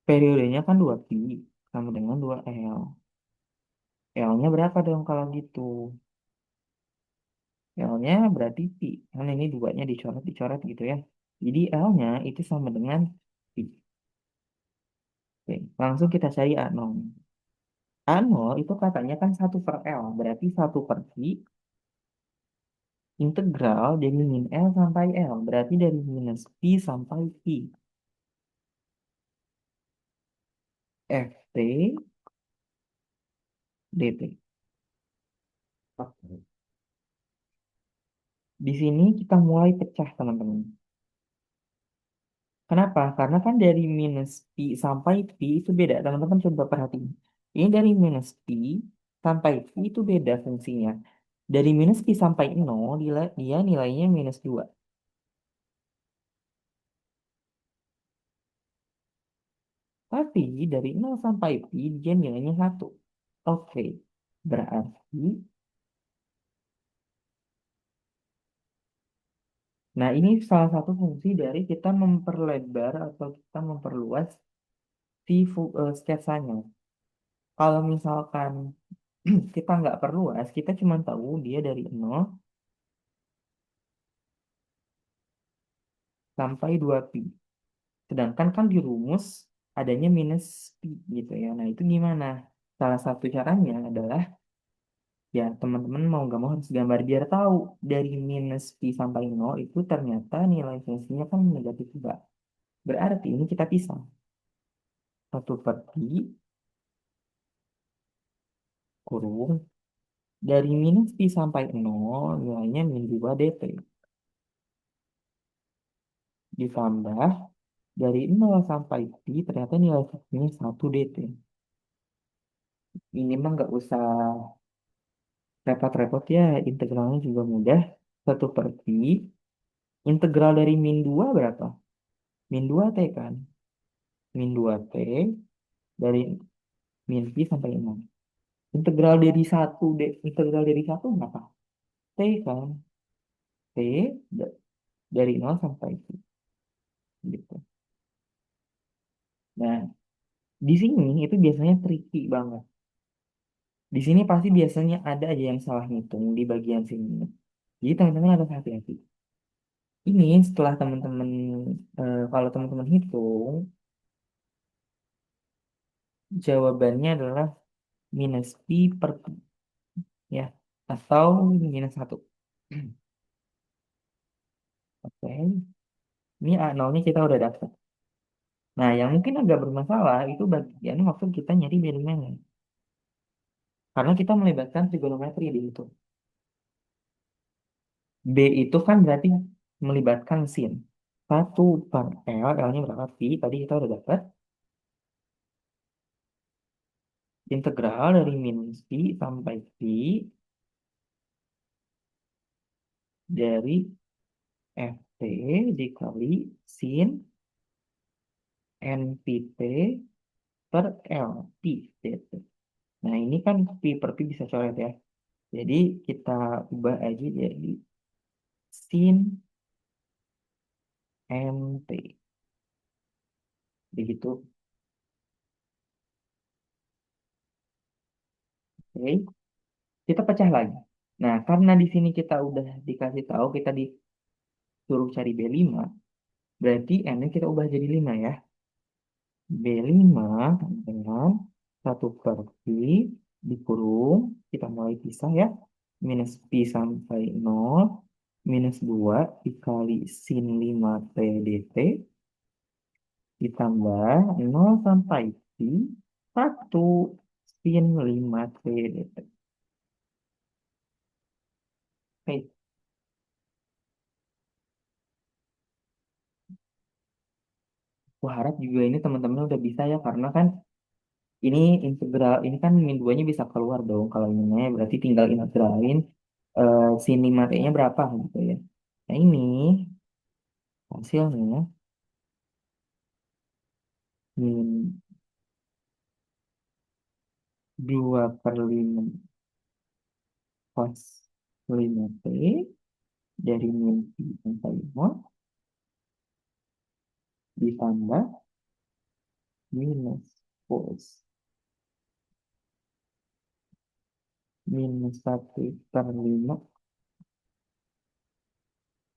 periodenya kan 2pi sama dengan 2L. L-nya berapa dong kalau gitu? L-nya berarti pi. Kan ini duanya dicoret-dicoret gitu ya. Jadi L-nya itu sama dengan pi. Oke. Langsung kita cari A0. A0 itu katanya kan 1/L. Berarti 1/pi integral dari min L sampai L. Berarti dari minus pi sampai pi. Ft dt. Oke. Di sini kita mulai pecah teman-teman. Kenapa? Karena kan dari minus pi sampai pi itu beda. Teman-teman coba perhatiin. Ini dari minus pi sampai pi itu beda fungsinya. Dari minus pi sampai nol, dia nilainya minus 2. Tapi dari nol sampai pi, dia nilainya 1. Oke, berarti, nah ini salah satu fungsi dari kita memperlebar atau kita memperluas si sketsanya. Kalau misalkan kita nggak perluas, kita cuma tahu dia dari nol sampai 2pi. Sedangkan kan di rumus adanya minus pi gitu ya. Nah itu gimana? Salah satu caranya adalah ya teman-teman mau nggak mau harus gambar biar tahu dari minus pi sampai nol itu ternyata nilai fungsinya kan negatif juga. Berarti ini kita pisah. Satu per pi kurung dari minus pi sampai nol nilainya min 2 dt ditambah dari nol sampai pi ternyata nilai fungsinya 1 dt. Ini mah nggak usah repot-repot ya, integralnya juga mudah. Satu per pi, integral dari min 2 berapa? Min 2 t kan? Min 2 t dari min pi sampai 6. Integral dari integral dari satu berapa? T kan? T da- dari nol sampai pi. Gitu. Nah, di sini itu biasanya tricky banget. Di sini pasti biasanya ada aja yang salah ngitung di bagian sini. Jadi teman-teman harus hati-hati. Ini setelah teman-teman, kalau teman-teman hitung, jawabannya adalah minus pi per pi ya atau minus satu. Oke, ini a nolnya kita udah dapat. Nah, yang mungkin agak bermasalah itu bagian waktu kita nyari bilangannya. Karena kita melibatkan trigonometri di situ. B itu kan berarti melibatkan sin. Satu per L, L-nya berapa? Pi, tadi kita udah dapat. Integral dari minus pi sampai pi dari Ft dikali sin NPT per L, pi dt. Nah, ini kan pi per pi bisa coret ya. Jadi kita ubah aja jadi sin mt. Begitu. Oke. Kita pecah lagi. Nah, karena di sini kita udah dikasih tahu, kita disuruh cari B5, berarti N-nya kita ubah jadi 5 ya. B5 dengan satu per pi dikurung, kita mulai pisah ya. Minus pi sampai nol minus 2 dikali sin 5t dt ditambah nol sampai pi 1 sin 5t dt. Oke, aku harap juga ini teman-teman udah bisa ya karena kan ini integral ini kan min 2-nya bisa keluar dong kalau ininya berarti tinggal integralin sin 5t-nya berapa gitu ya. Nah ini hasilnya min 2 per 5 cos 5t dari min pi sampai 0 ditambah minus cos minus 1 per 5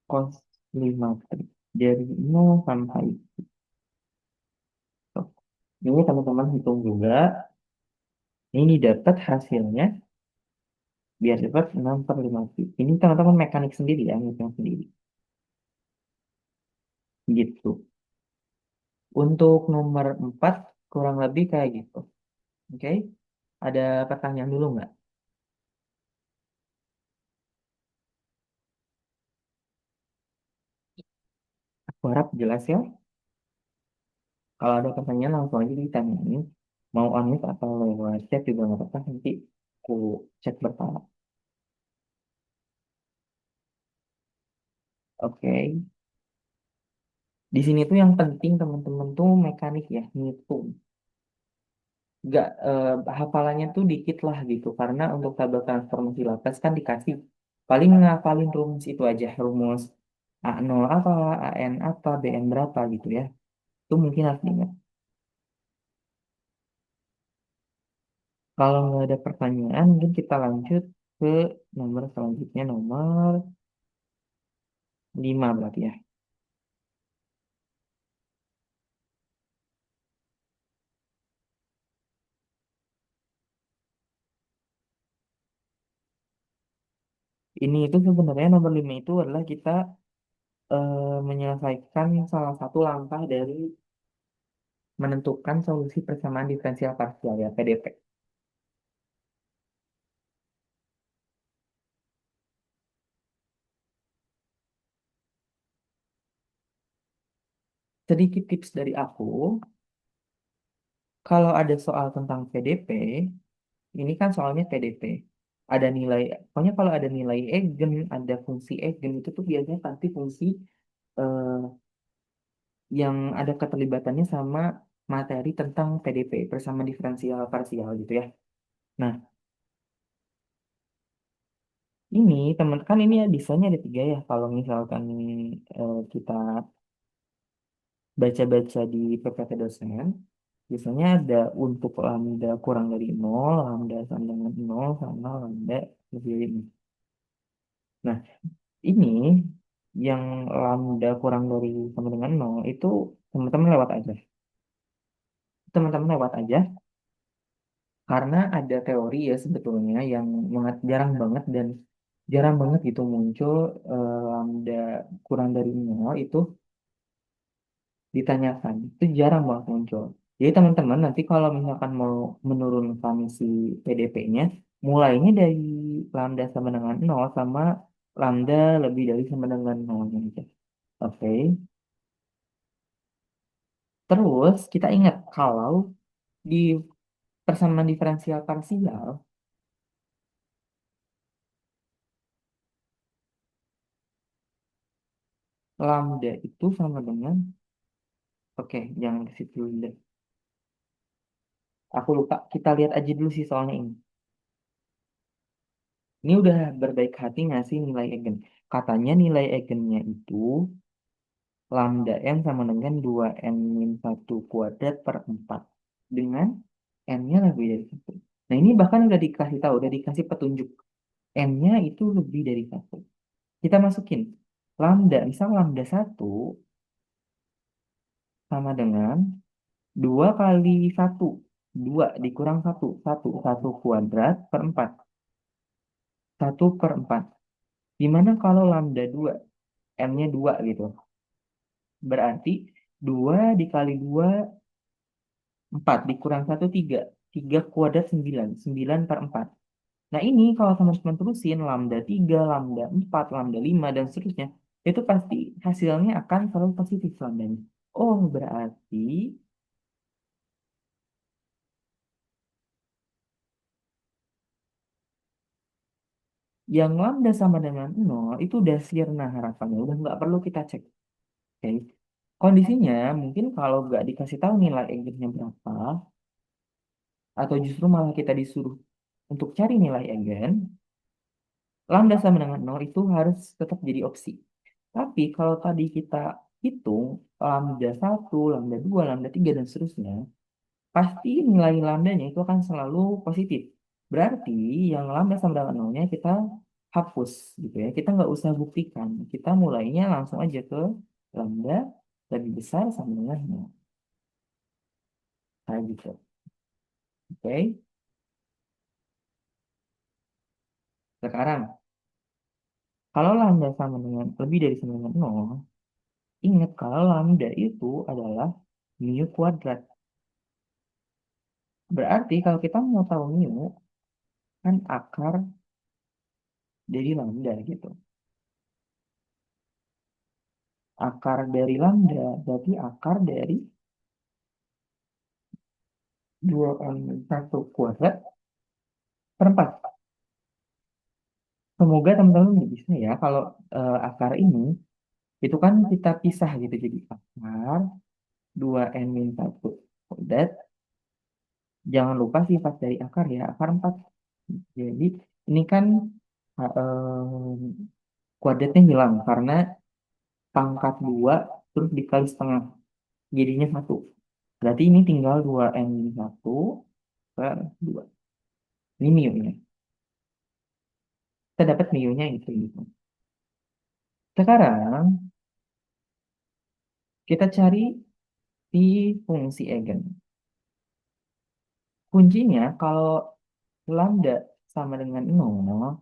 cos 5t dari 0 sampai 1. Ini teman-teman hitung juga. Ini dapat hasilnya biar dapat 6 per 5 pi. Ini teman-teman mekanik sendiri ya, ngitung sendiri. Gitu. Untuk nomor 4 kurang lebih kayak gitu. Oke. Ada pertanyaan dulu nggak? Aku harap jelas ya. Kalau ada pertanyaan langsung aja ditanyain. Mau on mic atau lewat chat juga nggak apa-apa. Nanti aku chat berkala. Oke. Di sini tuh yang penting teman-teman tuh mekanik ya, ngitung. Nggak, hafalannya tuh dikit lah gitu. Karena untuk tabel transformasi Laplace kan dikasih paling ngafalin rumus itu aja. Rumus A0 apa, AN apa, BN berapa gitu ya. Itu mungkin harus diingat. Kalau nggak ada pertanyaan, mungkin kita lanjut ke nomor selanjutnya, nomor 5 berarti ya. Ini itu sebenarnya nomor 5 itu adalah kita menyelesaikan salah satu langkah dari menentukan solusi persamaan diferensial parsial ya, PDP. Sedikit tips dari aku, kalau ada soal tentang PDP, ini kan soalnya PDP. Ada nilai, pokoknya kalau ada nilai eigen, ada fungsi eigen, itu tuh biasanya pasti fungsi eh, yang ada keterlibatannya sama materi tentang PDP, persamaan diferensial parsial gitu ya. Nah, ini teman kan ini ya desainnya ada tiga ya. Kalau misalkan kita baca-baca di PPT dosen, biasanya ada untuk lambda kurang dari nol, lambda sama dengan nol, sama lambda lebih dari nol. Nah, ini yang lambda kurang dari sama dengan nol itu teman-teman lewat aja. Teman-teman lewat aja karena ada teori ya sebetulnya yang jarang banget dan jarang banget gitu muncul lambda kurang dari nol itu ditanyakan. Itu jarang banget muncul. Jadi teman-teman nanti kalau misalkan mau menurunkan si PDP-nya, mulainya dari lambda sama dengan nol sama lambda lebih dari sama dengan nol aja. Oke. Terus kita ingat kalau di persamaan diferensial parsial, lambda itu sama dengan, oke, jangan ke situ dulu deh. Aku lupa, kita lihat aja dulu sih soalnya ini. Ini udah berbaik hati nggak sih nilai eigen? Katanya nilai eigennya itu lambda n sama dengan 2n min 1 kuadrat per 4. Dengan n-nya lebih dari 1. Nah ini bahkan udah dikasih tahu, udah dikasih petunjuk. N-nya itu lebih dari 1. Kita masukin. Lambda, misal lambda 1 sama dengan 2 kali 1. 2 dikurang 1. 1 kuadrat per 4. 1/4. Dimana kalau lambda 2, n-nya 2 gitu. Berarti 2 dikali 2 4 dikurang 1 3. 3 kuadrat 9. 9/4. Nah ini kalau teman-teman terusin lambda 3, lambda 4, lambda 5, dan seterusnya. Itu pasti hasilnya akan selalu positif lambdanya. Oh berarti yang lambda sama dengan nol itu udah sirna harapannya. Udah nggak perlu kita cek. Oke. Kondisinya mungkin kalau nggak dikasih tahu nilai eigennya berapa, atau justru malah kita disuruh untuk cari nilai eigen, lambda sama dengan nol itu harus tetap jadi opsi. Tapi kalau tadi kita hitung lambda satu, lambda 2, lambda 3 dan seterusnya, pasti nilai lambdanya itu akan selalu positif. Berarti yang lambda sama dengan nolnya kita hapus gitu ya. Kita nggak usah buktikan. Kita mulainya langsung aja ke lambda lebih besar sama dengan nol. Kayak gitu. Oke. Sekarang, kalau lambda sama dengan lebih dari sama dengan nol, ingat kalau lambda itu adalah mu kuadrat. Berarti kalau kita mau tahu mu, kan akar dari lambda gitu. Akar dari lambda berarti akar dari satu kuadrat per 4. Semoga teman-teman bisa ya kalau akar ini itu kan kita pisah gitu jadi akar 2n-1 kuadrat. Jangan lupa sifat dari akar ya, akar 4. Jadi ini kan kuadratnya hilang karena pangkat 2 terus dikali setengah jadinya 1. Berarti ini tinggal 2n-1 per 2. Ini mu-nya. Kita dapat mu-nya itu gitu. Sekarang kita cari di fungsi eigen. Kuncinya kalau lambda sama dengan 0,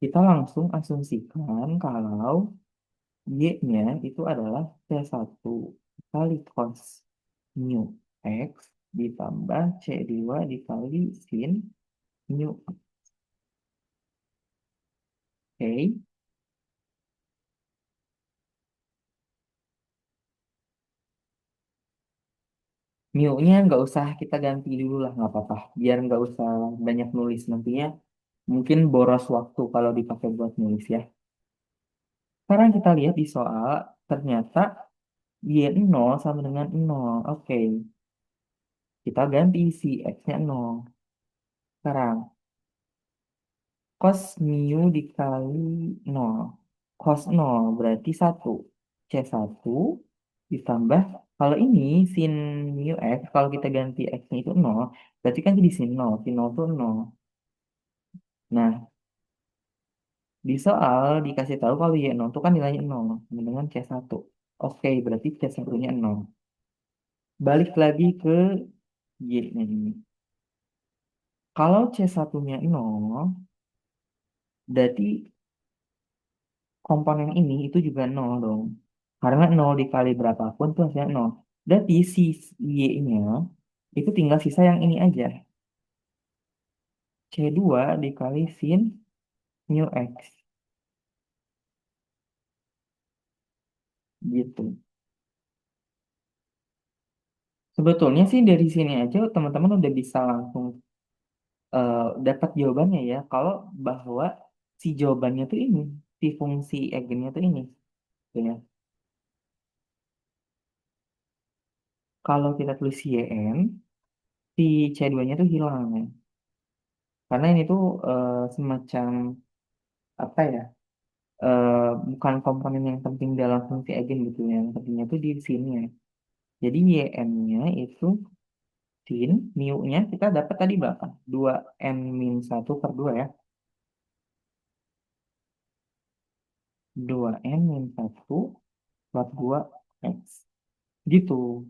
kita langsung asumsikan kalau y-nya itu adalah C1 kali cos mu x ditambah C2 dikali sin mu. Oke, mu-nya nggak usah kita ganti dulu lah, nggak apa-apa. Biar nggak usah banyak nulis nantinya. Mungkin boros waktu kalau dipakai buat nulis ya. Sekarang kita lihat di soal, ternyata y0 sama dengan 0. Oke, kita ganti si x-nya 0. Sekarang, cos mu dikali 0. Cos 0 berarti 1. C1 ditambah, kalau ini sin mu x, kalau kita ganti x-nya itu 0, berarti kan jadi sin 0. Sin 0 itu 0. Nah, di soal dikasih tahu kalau y0 itu kan nilainya 0 sama dengan C1. Oke, berarti C1-nya 0. Balik lagi ke y-nya ini. Kalau C1-nya 0, berarti komponen ini itu juga 0 dong. Karena 0 dikali berapapun itu hasilnya 0. Berarti si y-nya itu tinggal sisa yang ini aja. C2 dikali sin mu x. Gitu. Sebetulnya sih dari sini aja teman-teman udah bisa langsung dapat jawabannya ya. Kalau bahwa si jawabannya tuh ini. Si fungsi eigennya tuh ini. Gitu ya. Kalau kita tulis yn, si C2-nya tuh hilang ya. Karena ini tuh semacam apa ya? eh, Bukan komponen yang penting dalam fungsi eigen gitu ya. Yang pentingnya tuh di sini ya. Jadi yn-nya itu sin mu-nya kita dapat tadi berapa? 2n-1 per 2 ya. 2n-1 per 2 x. Gitu.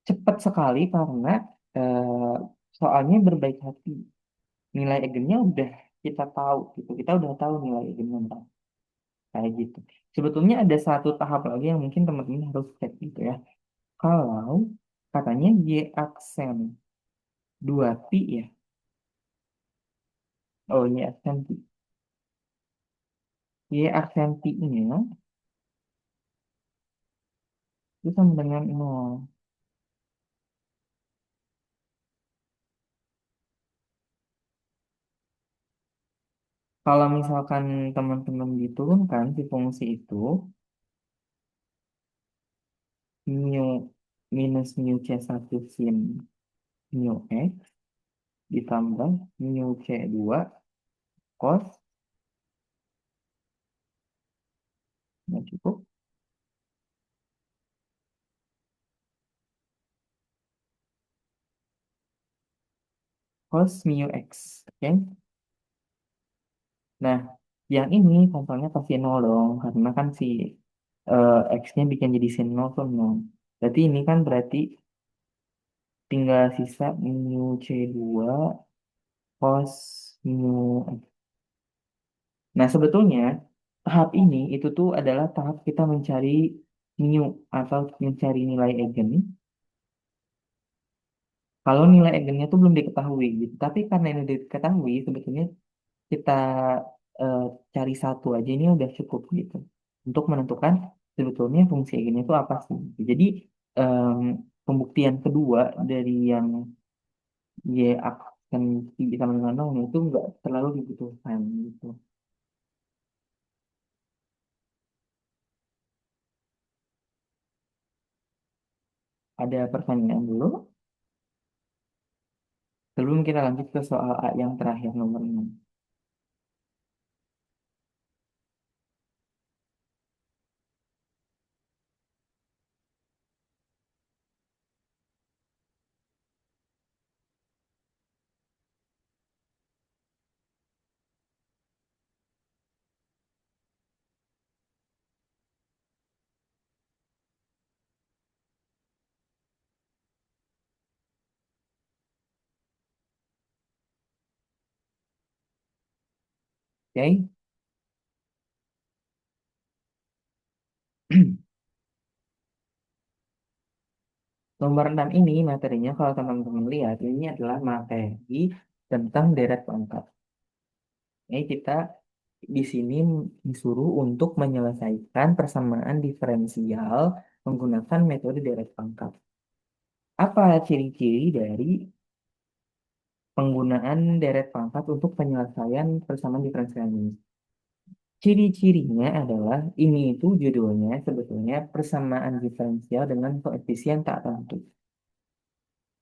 Cepat sekali karena eh, soalnya berbaik hati. Nilai eigennya udah kita tahu gitu. Kita udah tahu nilai eigennya berapa. Kayak gitu. Sebetulnya ada satu tahap lagi yang mungkin teman-teman harus cek gitu ya. Kalau katanya y aksen 2pi ya. Oh, y aksen pi. Y aksen pi-nya itu sama dengan 0. Kalau misalkan teman-teman diturunkan si fungsi itu, mu minus mu C1 sin mu x ditambah mu C2 cos, nggak cukup, cos mu x. Oke. Nah, yang ini contohnya pasti nol dong, karena kan si x-nya bikin jadi sin 0 tuh 0. Berarti ini kan berarti tinggal sisa mu C2 cos mu x. Nah, sebetulnya tahap ini itu tuh adalah tahap kita mencari mu atau mencari nilai eigen. Kalau nilai eigennya tuh belum diketahui gitu. Tapi karena ini diketahui, sebetulnya kita eh, cari satu aja ini udah cukup gitu. Untuk menentukan sebetulnya fungsi eigennya itu apa sih. Gitu. Jadi em, pembuktian kedua dari yang Y akan sama dengan nol itu nggak terlalu dibutuhkan gitu. Ada pertanyaan dulu sebelum kita lanjut ke soal A yang terakhir nomor 6. Oke. Nomor 6 ini materinya kalau teman-teman lihat ini adalah materi tentang deret pangkat. Ini kita di sini disuruh untuk menyelesaikan persamaan diferensial menggunakan metode deret pangkat. Apa ciri-ciri dari penggunaan deret pangkat untuk penyelesaian persamaan diferensial ini? Ciri-cirinya adalah ini itu judulnya sebetulnya persamaan diferensial dengan koefisien tak tentu.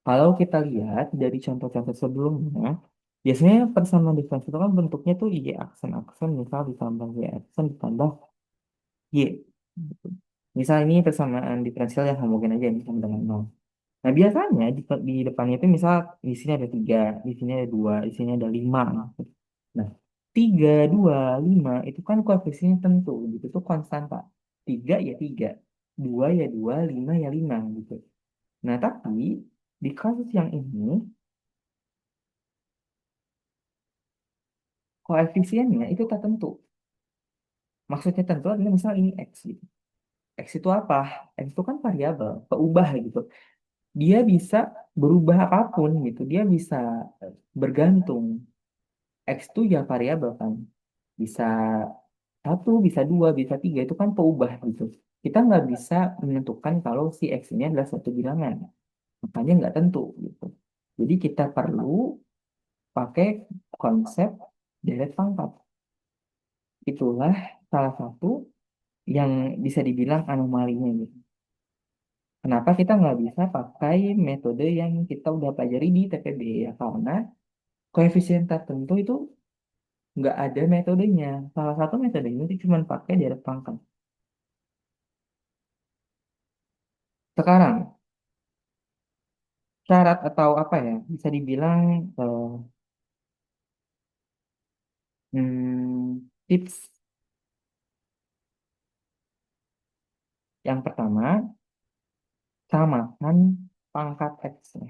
Kalau kita lihat dari contoh-contoh sebelumnya, biasanya persamaan diferensial itu kan bentuknya tuh Y aksen-aksen, misal ditambah Y aksen ditambah Y. Gitu. Misal ini persamaan diferensial yang homogen aja, yang sama dengan nol. Nah, biasanya di depannya itu misal di sini ada tiga, di sini ada dua, di sini ada lima. Gitu. Nah, tiga, dua, lima itu kan koefisiennya tentu, gitu. Itu konstanta. Tiga ya tiga, dua ya dua, lima ya lima, gitu. Nah, tapi di kasus yang ini, koefisiennya itu tak tentu. Maksudnya tentu adalah misal ini X, gitu. X itu apa? X itu kan variabel, peubah gitu. Dia bisa berubah apapun gitu. Dia bisa bergantung. X itu ya variabel kan. Bisa satu, bisa dua, bisa tiga. Itu kan peubah gitu. Kita nggak bisa menentukan kalau si X ini adalah suatu bilangan. Makanya nggak tentu gitu. Jadi kita perlu pakai konsep deret pangkat. Itulah salah satu yang bisa dibilang anomalinya gitu. Kenapa kita nggak bisa pakai metode yang kita udah pelajari di TPB ya? Karena koefisien tertentu itu nggak ada metodenya. Salah satu metodenya itu cuma pakai deret pangkat. Sekarang, syarat atau apa ya, bisa dibilang eh, tips yang pertama, samakan pangkat X-nya.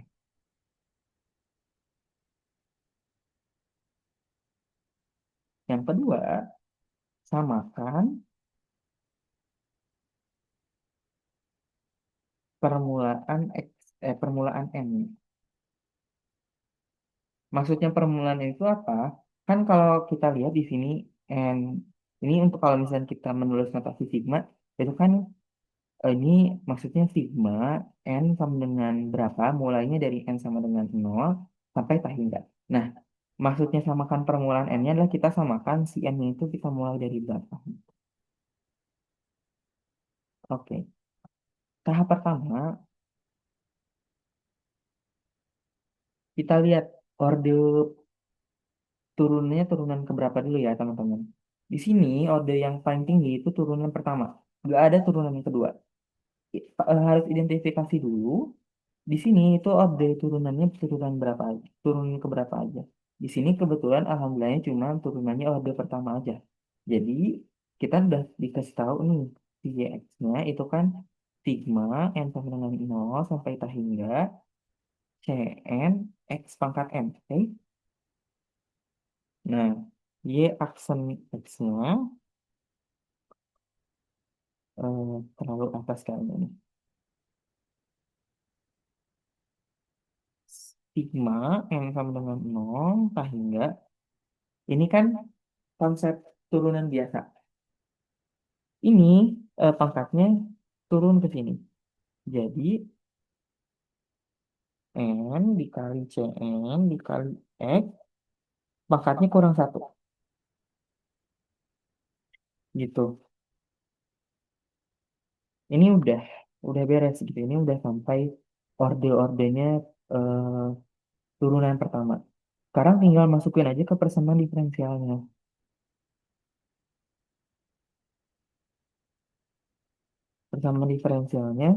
Yang kedua, samakan permulaan X, permulaan N. Maksudnya permulaan itu apa? Kan kalau kita lihat di sini, N, ini untuk kalau misalnya kita menulis notasi sigma, itu kan ini maksudnya sigma N sama dengan berapa? Mulainya dari N sama dengan nol sampai tak hingga. Nah, maksudnya samakan permulaan N-nya adalah kita samakan si N-nya itu kita mulai dari berapa. Oke, tahap pertama kita lihat orde turunnya turunan keberapa dulu ya teman-teman. Di sini orde yang paling tinggi itu turunan pertama. Nggak ada turunan yang kedua. Harus identifikasi dulu. Di sini itu update turunannya turunan berapa aja, turun ke berapa aja. Di sini kebetulan alhamdulillahnya cuma turunannya order pertama aja. Jadi kita udah dikasih tahu nih si X-nya itu kan sigma n sama dengan nol sampai tak hingga Cn X pangkat n. Oke? Nah, Y aksen X-nya terlalu atas kayaknya nih. Sigma n sama dengan nol tak hingga ini kan konsep turunan biasa. Ini pangkatnya turun ke sini. Jadi N dikali CN dikali X, pangkatnya kurang satu. Gitu. Ini udah beres gitu. Ini udah sampai orde-ordenya eh, turunan pertama. Sekarang tinggal masukin aja ke persamaan diferensialnya. Persamaan diferensialnya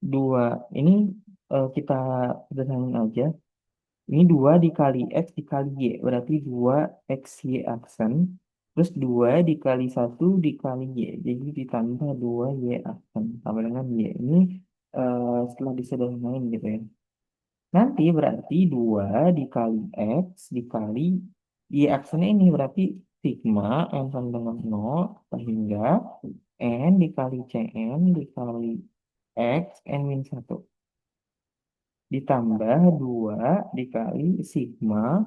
dua. Ini kita sederhanain aja. Ini 2 dikali X dikali Y. Berarti 2 X Y aksen. Terus 2 dikali satu dikali Y. Jadi ditambah 2 Y aksen. Sama dengan Y. Ini setelah disederhanain gitu ya. Nanti berarti 2 dikali X dikali Y aksennya ini berarti sigma N sama dengan 0 sehingga N dikali CN dikali X N min 1 ditambah 2 dikali sigma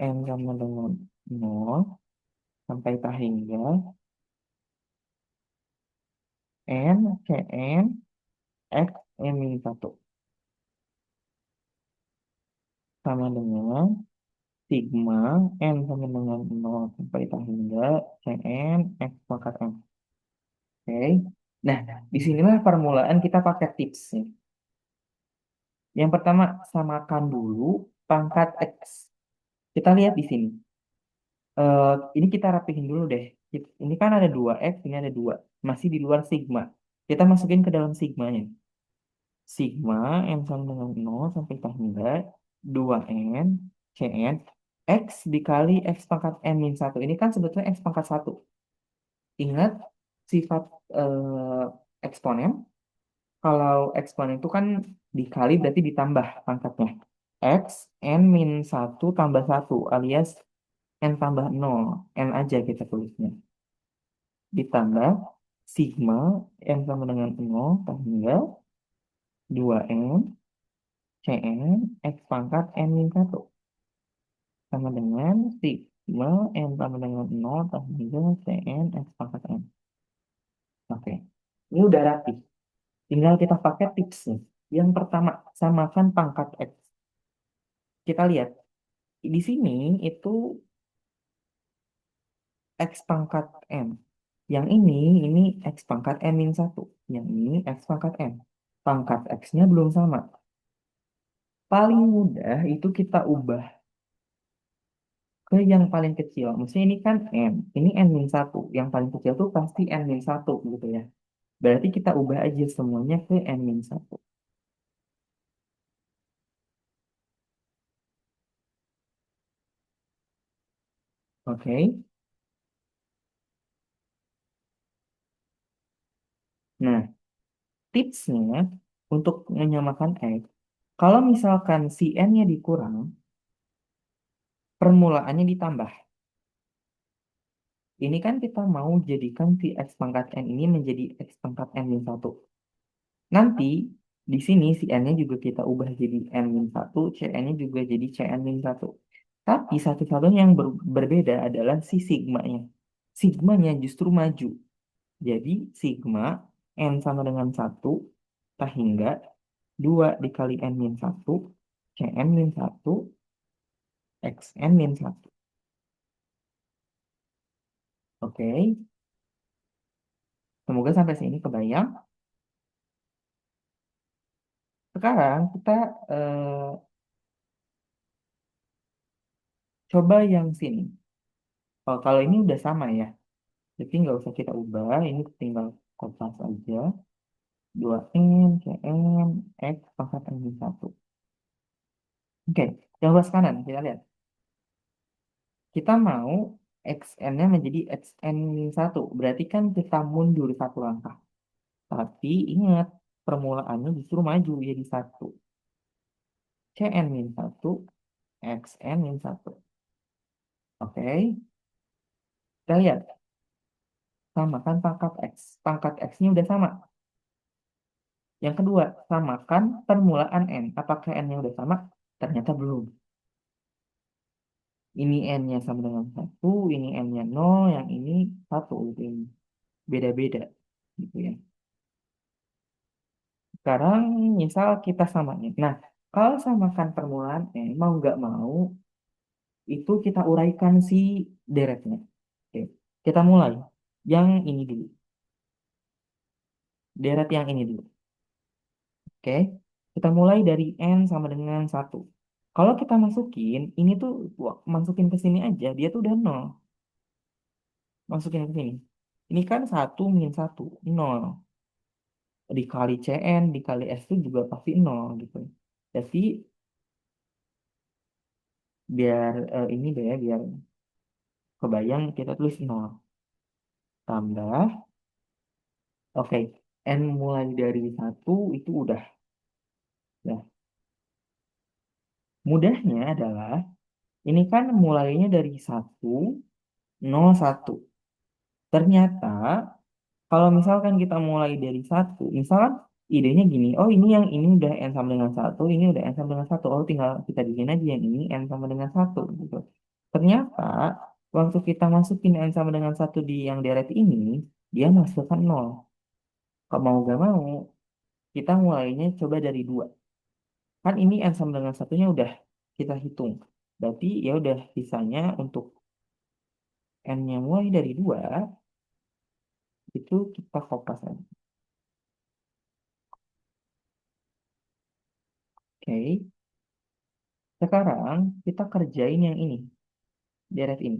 N sama dengan 0 sampai tak hingga N CN X N min 1 sama dengan sigma N sama dengan 0 sampai tak hingga CN X pangkat N. Oke. Nah, disinilah permulaan kita pakai tips nih. Yang pertama, samakan dulu pangkat X. Kita lihat di sini. Eh, ini kita rapihin dulu deh. Ini kan ada 2 X, ini ada 2. Masih di luar sigma. Kita masukin ke dalam sigmanya. Sigma N sama dengan 0 sampai hingga 2N CN X dikali X pangkat N min 1. Ini kan sebetulnya X pangkat 1. Ingat sifat eksponen. Kalau eksponen itu kan dikali berarti ditambah pangkatnya. X N min 1 tambah 1 alias N tambah 0. N aja kita tulisnya. Ditambah sigma N sama dengan 0 hingga 2N Cn X pangkat N min 1 sama dengan sigma N sama dengan 0 hingga Cn X pangkat N. Oke, ini udah rapi. Tinggal kita pakai tipsnya. Yang pertama, samakan pangkat X. Kita lihat, di sini itu X pangkat N. Yang ini X pangkat N min 1. Yang ini X pangkat N. Pangkat X-nya belum sama. Paling mudah itu kita ubah ke yang paling kecil. Maksudnya ini kan N. Ini N min 1. Yang paling kecil tuh pasti N min 1 gitu ya. Berarti kita ubah aja semuanya ke N min 1. Oke. Nah, tipsnya untuk menyamakan X. Kalau misalkan si N-nya dikurang, permulaannya ditambah. Ini kan kita mau jadikan si X pangkat N ini menjadi X pangkat N min 1. Nanti di sini si N-nya juga kita ubah jadi N min 1, Cn-nya juga jadi Cn min 1. Tapi satu-satunya yang berbeda adalah si sigmanya. Sigmanya justru maju. Jadi sigma N sama dengan 1 hingga 2 dikali N min 1, Cn min 1, Xn min 1. Oke, semoga sampai sini kebayang. Sekarang kita eh, coba yang sini. Oh, kalau ini udah sama ya, jadi nggak usah kita ubah. Ini tinggal kopas aja. 2N, Cn, X pangkat N min 1. Oke, yang sebelah kanan kita lihat. Kita mau Xn-nya menjadi Xn min 1. Berarti kan kita mundur satu langkah. Tapi ingat, permulaannya justru maju jadi 1. Cn min 1, Xn min 1. Oke, kita lihat. Samakan pangkat X. Pangkat X-nya udah sama. Yang kedua, samakan permulaan N. Apakah N-nya udah sama? Ternyata belum. Ini N-nya sama dengan 1, ini N-nya 0, yang ini 1. Gitu. Ini beda-beda. Gitu ya. Sekarang misal kita samain. Nah, kalau samakan permulaan mau nggak mau, itu kita uraikan si deretnya. Oke, kita mulai. Yang ini dulu. Deret yang ini dulu. Oke, kita mulai dari N sama dengan satu. Kalau kita masukin, ini tuh masukin ke sini aja, dia tuh udah nol. Masukin ke sini. Ini kan satu min satu, nol. Dikali CN, dikali S itu juga pasti nol gitu. Jadi biar ini deh, biar kebayang kita tulis nol. Tambah, oke, N mulai dari satu itu udah. Nah, mudahnya adalah, ini kan mulainya dari satu, nol, satu. Ternyata kalau misalkan kita mulai dari satu, misalkan idenya gini, oh ini yang ini udah n sama dengan satu, ini udah n sama dengan satu, oh tinggal kita bikin aja yang ini n sama dengan satu gitu. Ternyata waktu kita masukin n sama dengan satu di yang deret ini, dia masukkan nol. Kalau mau gak mau, kita mulainya coba dari dua. Kan ini n sama dengan satunya udah kita hitung. Berarti ya udah sisanya untuk n-nya mulai dari dua, itu kita kopas aja. Oke. Sekarang kita kerjain yang ini, deret ini.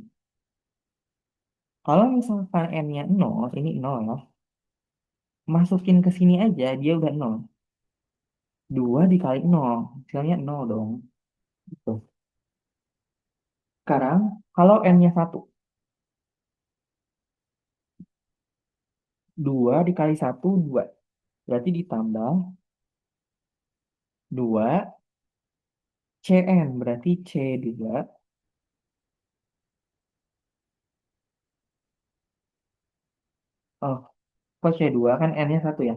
Kalau misalkan n-nya 0, ini 0 ya, masukin ke sini aja, dia udah 0. 2 dikali 0, hasilnya 0 dong. Gitu. Sekarang, kalau n-nya 1, 2 dikali 1, 2. Berarti ditambah 2 Cn, berarti C2. Oh, kok C2 kan n-nya 1 ya?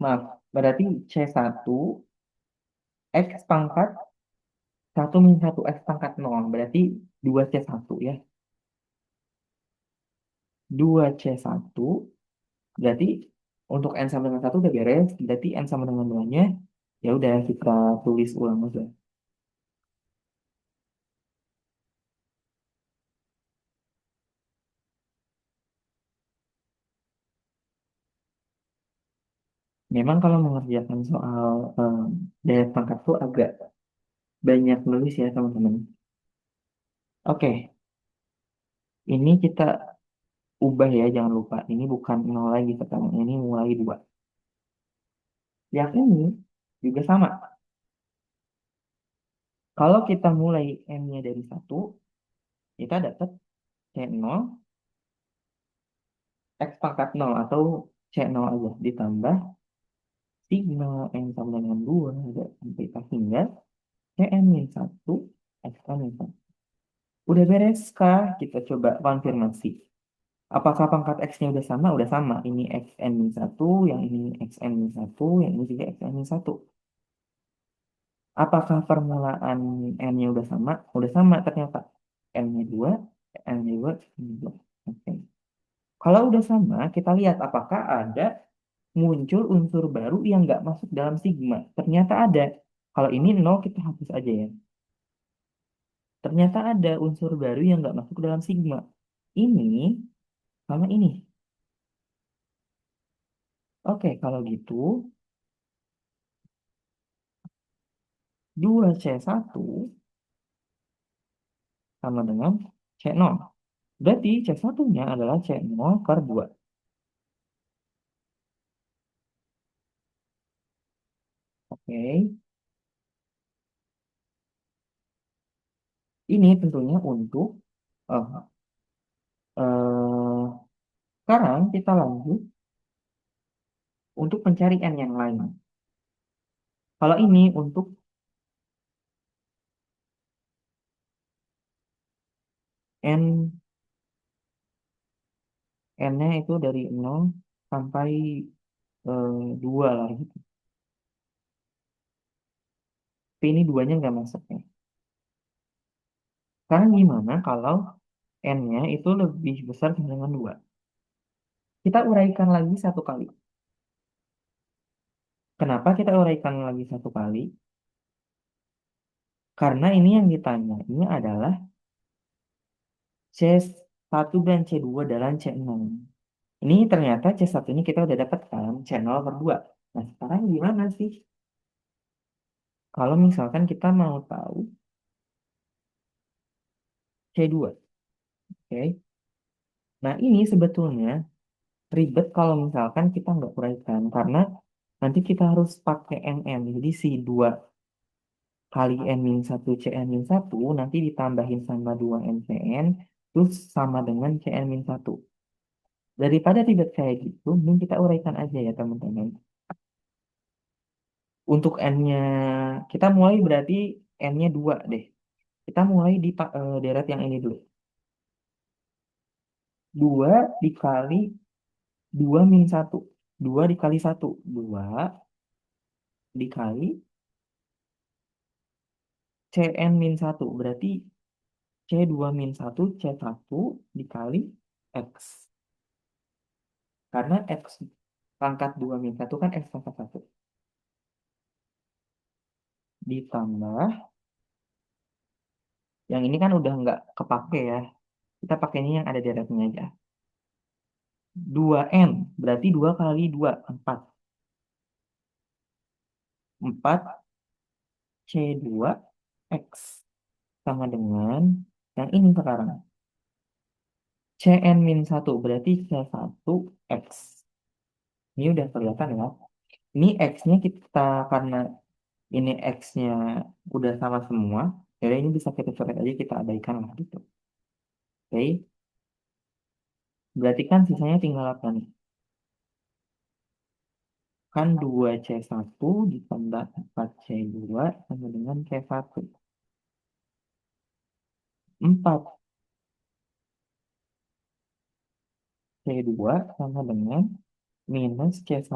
Maaf, berarti C1 X pangkat 1 min 1 X pangkat 0. Berarti 2C1 ya. 2C1 berarti untuk n sama dengan satu udah beres, berarti n sama dengan 2-nya ya udah kita tulis ulang aja. Memang kalau mengerjakan soal daya pangkat tuh agak banyak nulis ya teman-teman. Oke, ini kita ubah ya, jangan lupa. Ini bukan nol lagi sekarang, ini mulai dua. Yang ini juga sama. Kalau kita mulai n-nya dari satu, kita dapat C0 X pangkat nol atau C0 aja ditambah sigma n sama dengan 2 sampai hingga Cn min 1 Xn min 1. Udah beres kah? Kita coba konfirmasi. Apakah pangkat X-nya udah sama? Udah sama. Ini Xn min 1, yang ini Xn min 1, yang ini juga Xn min 1. Apakah permulaan N-nya udah sama? Udah sama ternyata. N-nya 2, N-nya 2, N-nya 2. Oke. Kalau udah sama, kita lihat apakah ada muncul unsur baru yang nggak masuk dalam sigma. Ternyata ada. Kalau ini nol kita hapus aja ya. Ternyata ada unsur baru yang nggak masuk dalam sigma. Ini sama ini. Oke, kalau gitu 2C1 sama dengan C0. Berarti C1-nya adalah C0 per 2. Oke, ini tentunya untuk eh, eh, sekarang kita lanjut untuk pencarian yang lain. Kalau ini untuk N, N-nya itu dari 0 sampai 2 lah gitu. Tapi ini duanya nggak masuk ya. Sekarang gimana kalau N-nya itu lebih besar dengan 2? Kita uraikan lagi satu kali. Kenapa kita uraikan lagi satu kali? Karena ini yang ditanya ini adalah C1 dan C2 dalam C6. Ini ternyata C1 ini kita udah dapatkan C0/2. Nah, sekarang gimana sih? Kalau misalkan kita mau tahu C2, oke? Nah, ini sebetulnya ribet kalau misalkan kita nggak uraikan. Karena nanti kita harus pakai NN. Jadi si 2 kali N-1 Cn-1 nanti ditambahin sama 2 NCN terus sama dengan Cn-1. Daripada ribet kayak gitu, mending kita uraikan aja ya teman-teman. Untuk N-nya, kita mulai berarti N-nya 2 deh. Kita mulai di deret yang ini dulu. 2 dikali 2 min 1. 2 dikali 1. 2 dikali Cn min 1. Berarti C2 min 1, C1 dikali X. Karena X pangkat 2 min 1 kan X pangkat 1. Ditambah, yang ini kan udah nggak kepake ya. Kita pakainya yang ada deretnya aja. 2N, berarti 2 kali 2, 4. 4 C2 X. Sama dengan yang ini sekarang. Cn min 1, berarti C1 X. Ini udah kelihatan ya. Ini X-nya kita, karena ini X-nya udah sama semua, jadi ini bisa kita coret aja, kita abaikan lah gitu. Oke, berarti kan sisanya tinggal apa nih? Kan 2C1 ditambah 4C2 sama dengan C1. 4C2 sama dengan minus C1.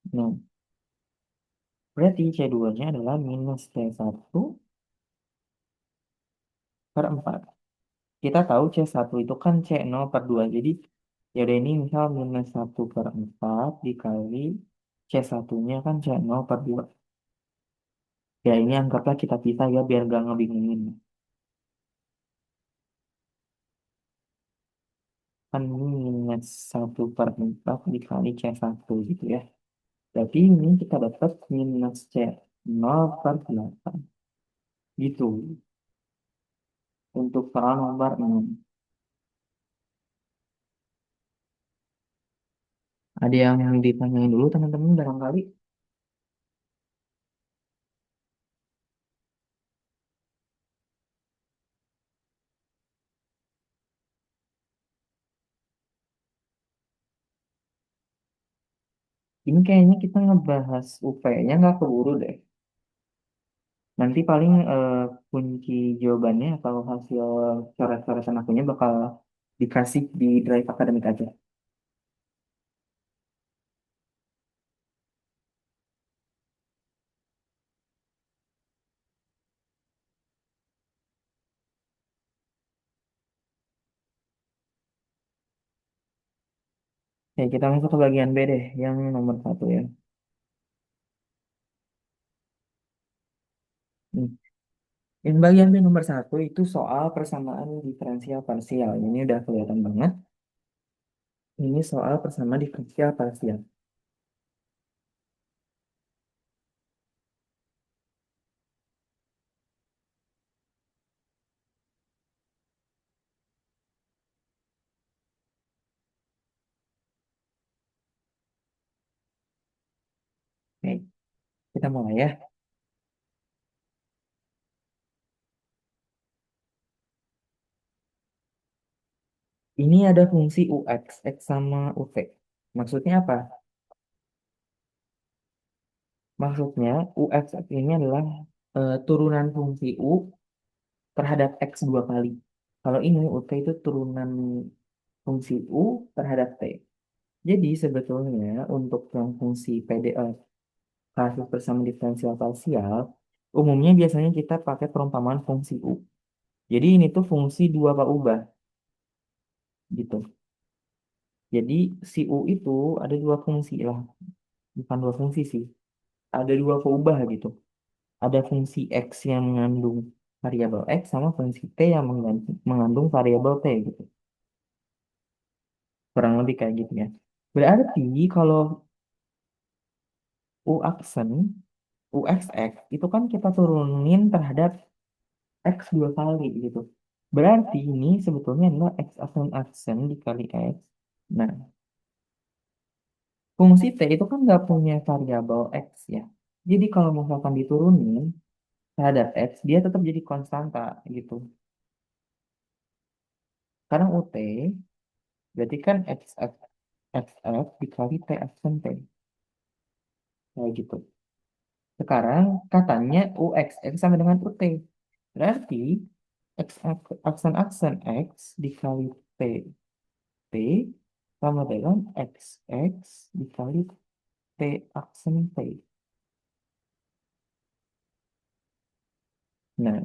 Nah, berarti C2-nya adalah minus C1 per 4. Kita tahu C1 itu kan C0/2. Jadi, ya udah ini misal minus 1/4 dikali C1-nya kan C0/2. Ya ini anggaplah kita pisah ya biar gak ngebingungin. Kan ini minus 1/4 dikali C1 gitu ya. Jadi ini kita dapat minus C0/8. Gitu. Untuk soal nomor 6. Ada yang ditanyain dulu teman-teman barangkali. Ini kayaknya kita ngebahas UP-nya nggak keburu deh. Nanti paling kunci jawabannya atau hasil coret-coretan akunya bakal dikasih di drive akademik aja. Oke, kita masuk ke bagian B deh, yang nomor 1 ya. Hmm. Yang bagian B nomor 1 itu soal persamaan diferensial parsial. Ini udah kelihatan banget. Ini soal persamaan diferensial parsial. Oke, kita mulai ya. Ini ada fungsi UX, X sama UT. Maksudnya apa? Maksudnya UX ini adalah turunan fungsi U terhadap X 2 kali. Kalau ini UT itu turunan fungsi U terhadap T. Jadi sebetulnya untuk yang fungsi PDL, kasus bersama diferensial parsial, umumnya biasanya kita pakai perumpamaan fungsi U. Jadi ini tuh fungsi dua pak ubah gitu. Jadi si U itu ada dua fungsi lah, bukan dua fungsi sih. Ada dua peubah gitu. Ada fungsi X yang mengandung variabel X sama fungsi T yang mengandung variabel T gitu. Kurang lebih kayak gitu ya. Berarti kalau U aksen, U X X itu kan kita turunin terhadap X dua kali gitu. Berarti ini sebetulnya adalah X aksen aksen dikali X. Nah, fungsi T itu kan nggak punya variabel X ya. Jadi kalau misalkan diturunin terhadap X, dia tetap jadi konstanta gitu. Karena UT berarti kan X dikali T aksen T. Kayak gitu. Sekarang katanya UXX sama dengan UT. Berarti X aksen X dikali T T sama dengan XX dikali T aksen T. Nah,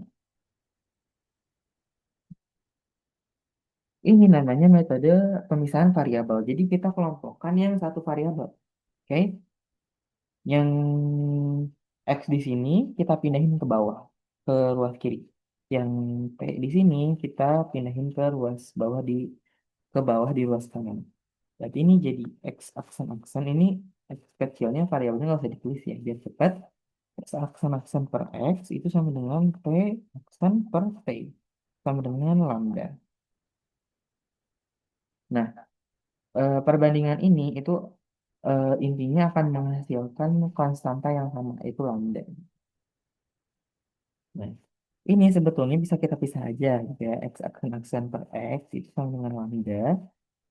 ini namanya metode pemisahan variabel. Jadi kita kelompokkan yang satu variabel. Oke? Yang X di sini kita pindahin ke bawah, ke ruas kiri. Yang T di sini kita pindahin ke ruas bawah ke bawah di ruas kanan. Berarti ini jadi X aksen-aksen ini X kecilnya variabelnya nggak usah ditulis ya biar cepat. X aksen-aksen per X itu sama dengan T aksen per T sama dengan lambda. Nah, perbandingan ini itu intinya akan menghasilkan konstanta yang sama, itu lambda. Nah, ini sebetulnya bisa kita pisah aja gitu ya. X aksen-aksen per X itu sama dengan lambda.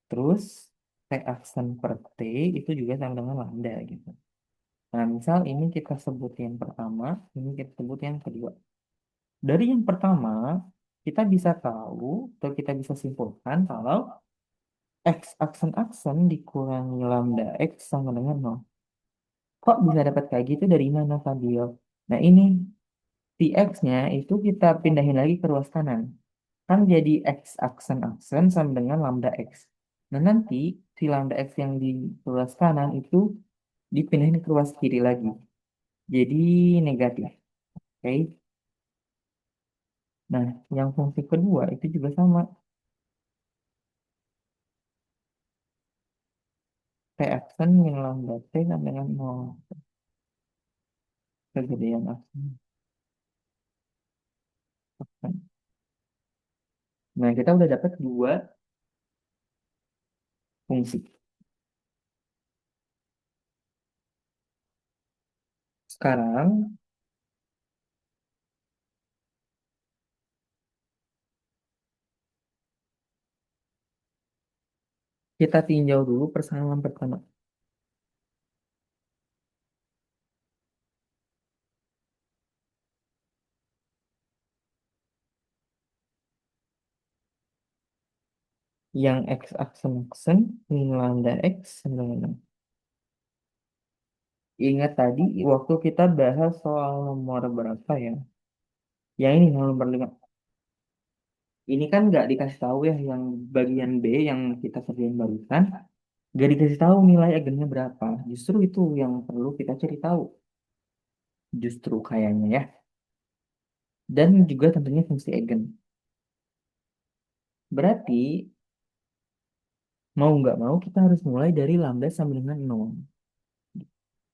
Terus T aksen per T itu juga sama dengan lambda gitu. Nah, misal ini kita sebut yang pertama, ini kita sebut yang kedua. Dari yang pertama, kita bisa tahu atau kita bisa simpulkan kalau X aksen-aksen dikurangi lambda X sama dengan nol. Kok bisa dapat kayak gitu dari mana, Fadil? Nah, ini si X-nya itu kita pindahin lagi ke ruas kanan. Kan jadi X aksen-aksen sama dengan lambda X. Nah, nanti si lambda X yang di ruas kanan itu dipindahin ke ruas kiri lagi. Jadi negatif. Oke. Nah, yang fungsi kedua itu juga sama. T aksen yang lambda T sama dengan nol. Kegedean aksen. Nah, kita udah dapat dua fungsi. Sekarang kita tinjau dulu persamaan pertama. Yang X aksen-aksen min lambda X sama dengan nol. Ingat tadi waktu kita bahas soal nomor berapa ya? Yang ini nomor 5. Ini kan nggak dikasih tahu ya yang bagian B yang kita kerjain barusan. Nggak dikasih tahu nilai eigennya berapa. Justru itu yang perlu kita cari tahu. Justru kayaknya ya. Dan juga tentunya fungsi eigen. Berarti mau nggak mau kita harus mulai dari lambda sama dengan nol.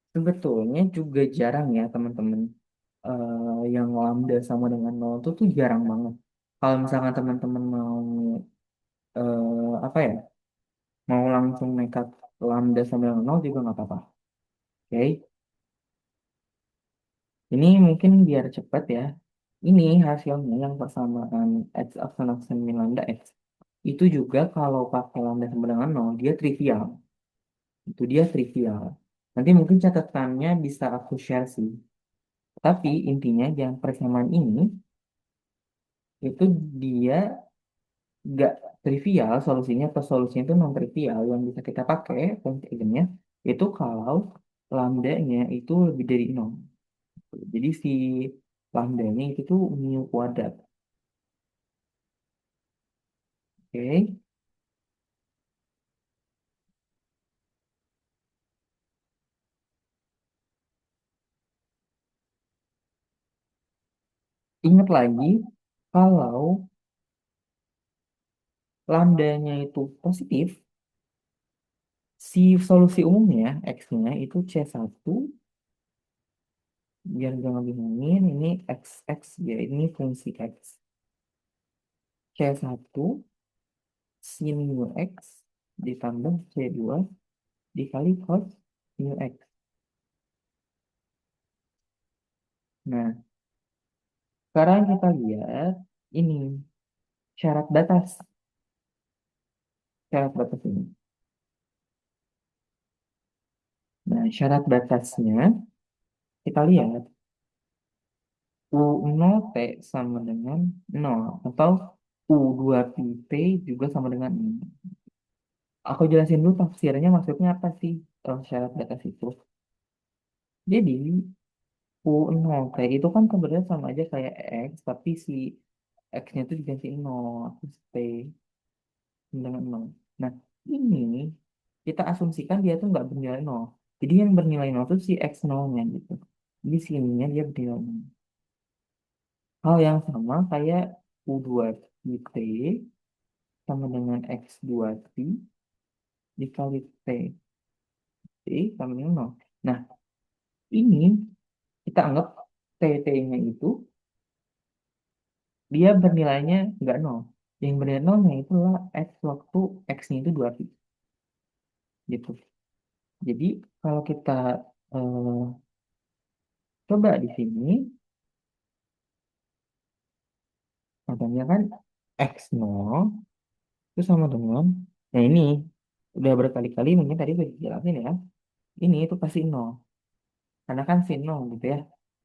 Sebetulnya juga jarang ya teman-teman. Yang lambda sama dengan nol itu tuh jarang banget. Kalau misalkan teman-teman mau apa ya, mau langsung nekat lambda sama dengan nol juga nggak apa-apa. Oke, ini mungkin biar cepat ya. Ini hasilnya yang persamaan x aksen aksen min lambda x. Itu juga kalau pakai lambda sama dengan nol, dia trivial. Itu dia trivial. Nanti mungkin catatannya bisa aku share sih. Tapi intinya yang persamaan ini itu dia nggak trivial solusinya atau solusinya itu non trivial yang bisa kita pakai fungsi eigennya itu kalau lambda-nya itu lebih dari nol. Jadi si lambda-nya itu tuh mu kuadrat. Oke. Ingat lagi, kalau lambdanya itu positif, si solusi umumnya, X-nya itu C1, biar jangan bingungin, ini XX, ya ini fungsi X. C1 sin mu X ditambah C2 dikali cos mu X. Nah, sekarang kita lihat ini syarat batas. Syarat batas ini. Nah, syarat batasnya kita lihat U0T sama dengan nol atau U2 pi T juga sama dengan nol. Aku jelasin dulu tafsirnya maksudnya apa sih syarat batas itu. Jadi U0T itu kan sebenarnya sama aja kayak X, tapi si X-nya itu diganti nol, terus T dengan nol. Nah, ini kita asumsikan dia tuh nggak bernilai nol. Jadi yang bernilai nol itu si X nolnya gitu. Di sininya dia bernilai nol. Hal yang sama kayak U2 pi T sama dengan X2 T dikali T sama dengan nol. Nah, ini kita anggap TT-nya itu dia bernilainya nggak nol. Yang bernilai nolnya itulah X waktu X-nya itu 2 pi gitu. Jadi kalau kita eh, coba di sini, katanya kan X0 itu sama dengan, nah ini udah berkali-kali mungkin tadi udah dijelasin ya, ini itu pasti nol. Karena kan sin nol gitu ya.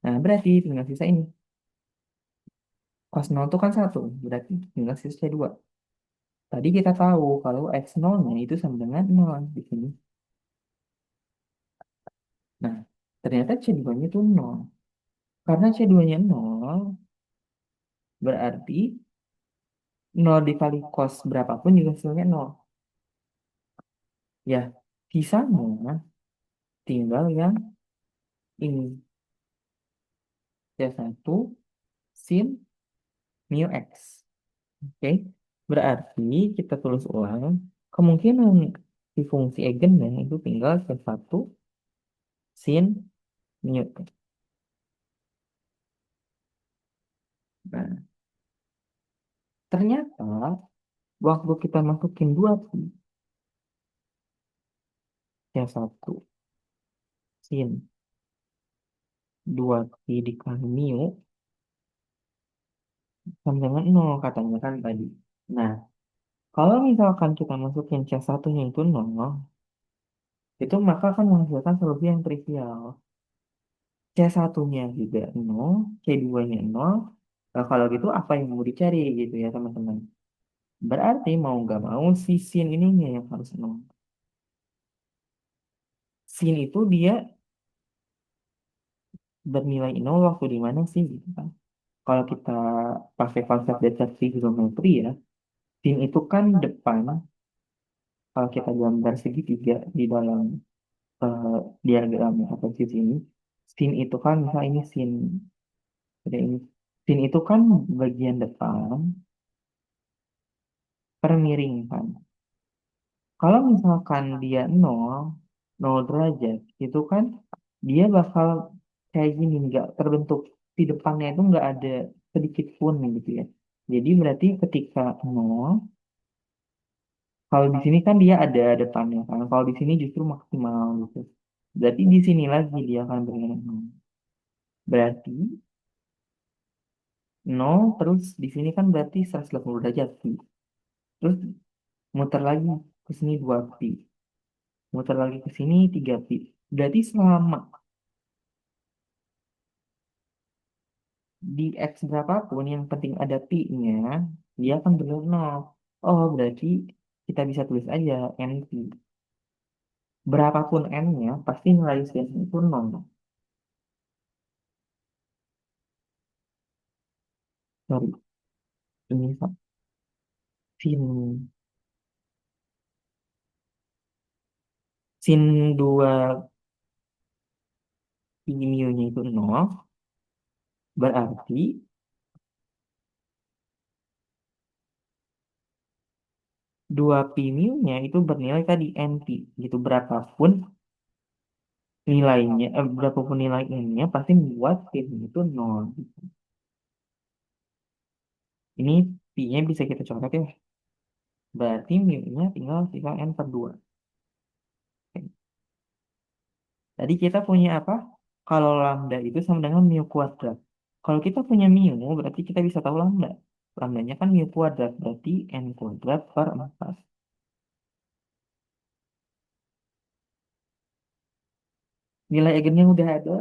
Nah berarti tinggal sisa ini. Cos nol itu kan satu, berarti tinggal sisa dua. Tadi kita tahu kalau X0-nya itu sama dengan nol di sini. Nah, ternyata C2-nya itu nol. Karena C2-nya nol, berarti nol dikali cos berapapun juga hasilnya nol. Ya, sisanya tinggal yang ini. C1 sin mu X. Oke, berarti kita tulis ulang. Kemungkinan si fungsi eigennya itu tinggal C1 sin mu X. Nah, ternyata waktu kita masukin 2 pi, C1 sin 2 pi dikali mu sama dengan nol katanya kan tadi. Nah, kalau misalkan kita masukin C1-nya itu nol, itu maka akan menghasilkan solusi yang trivial. C1-nya juga nol, C2-nya nol. Nah, kalau gitu apa yang mau dicari gitu ya teman-teman. Berarti mau nggak mau si sin ininya yang harus nol. Sin itu dia bernilai nol waktu di mana sih gitu kan. Kalau kita pakai konsep dasar trigonometri ya, sin itu kan depan, kalau kita gambar segitiga di dalam eh, diagram atau sisi ini, sin itu kan misalnya ini sin, ada ini. Sin itu kan bagian depan per miring kan. Kalau misalkan dia nol derajat, itu kan dia bakal kayak gini, nggak terbentuk. Di depannya itu nggak ada sedikit pun gitu ya. Jadi berarti ketika nol, kalau di sini kan dia ada depannya kan. Kalau di sini justru maksimal gitu. Berarti di sini lagi dia akan bernilai nol. Berarti nol terus di sini kan berarti 180 derajat pi. Terus muter lagi ke sini 2 pi. Muter lagi ke sini 3 pi. Berarti selama di X berapapun yang penting ada pi-nya, dia akan benar nol. Oh, berarti kita bisa tulis aja NP. Berapapun N-nya, pasti nilai isinya itu nol. Sorry, ini sin sin 2 pi mu-nya itu nol, berarti 2 pi mu-nya itu bernilai tadi NP gitu. Berapapun nilai n-nya pasti membuat sin itu nol. Ini pi-nya bisa kita coret ya. Berarti mu-nya tinggal sisa n per 2. Tadi kita punya apa? Kalau lambda itu sama dengan mu kuadrat. Kalau kita punya mu, berarti kita bisa tahu lambda. Lambdanya kan mu kuadrat, berarti n kuadrat per 4. Nilai eigennya udah ada,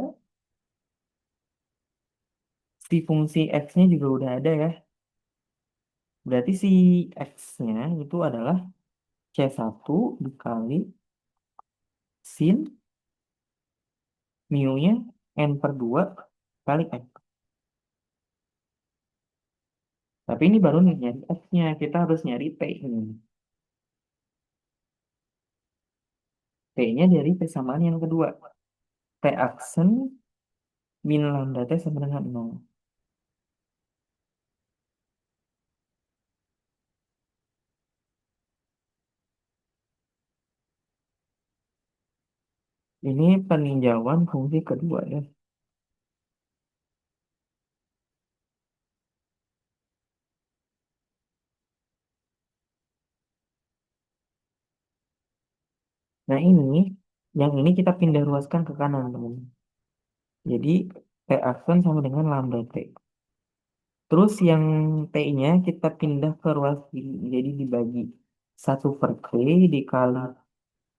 si fungsi x-nya juga udah ada ya. Berarti si x-nya itu adalah C1 dikali sin mu-nya n per 2 kali x. Tapi ini baru nih nyari x-nya, kita harus nyari t-nya. T-nya dari persamaan yang kedua. T aksen min lambda t sama dengan 0. Ini peninjauan fungsi kedua ya. Nah ini, yang ini kita pindah ruaskan ke kanan teman. Jadi T aksen sama dengan lambda T. Terus yang T-nya kita pindah ke ruas kiri. Jadi dibagi 1/T dikali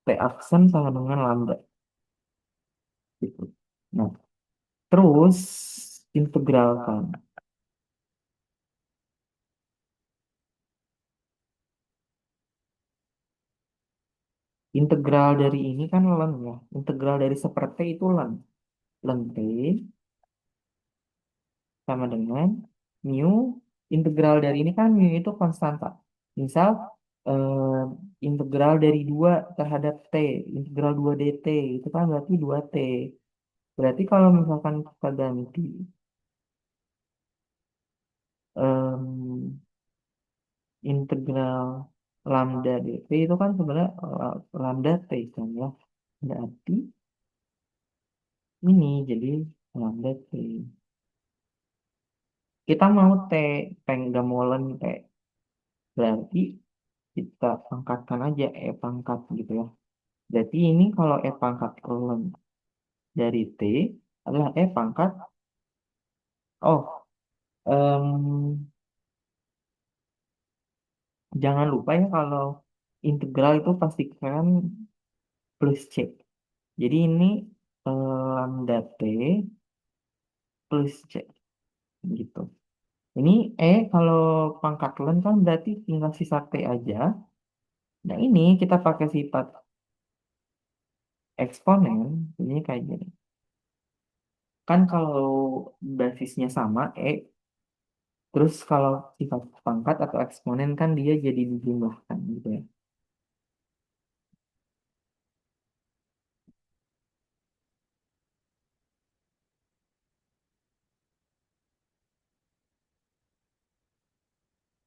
T aksen sama dengan lambda. Gitu. Nah, terus integralkan. Integral dari ini kan ln ya. Integral dari 1/T itu ln. Ln T sama dengan mu. Integral dari ini kan mu itu konstanta. Misal integral dari 2 terhadap T. Integral 2 dt itu kan berarti 2T. Berarti kalau misalkan kita ganti em, integral lambda dt itu kan sebenarnya lambda T kan ya. Berarti ini jadi lambda T. Kita mau T, nggak mau ln T. Berarti kita pangkatkan aja E pangkat gitu ya. Jadi ini kalau E pangkat ln dari T adalah E pangkat. Oh, jangan lupa ya kalau integral itu pastikan plus C. Jadi ini lambda T plus C gitu. Ini E kalau pangkat ln kan berarti tinggal sisa T aja. Nah ini kita pakai sifat eksponen, ini kayak gini. Kan kalau basisnya sama E, terus kalau sifat pangkat atau eksponen kan dia jadi dijumlahkan gitu ya.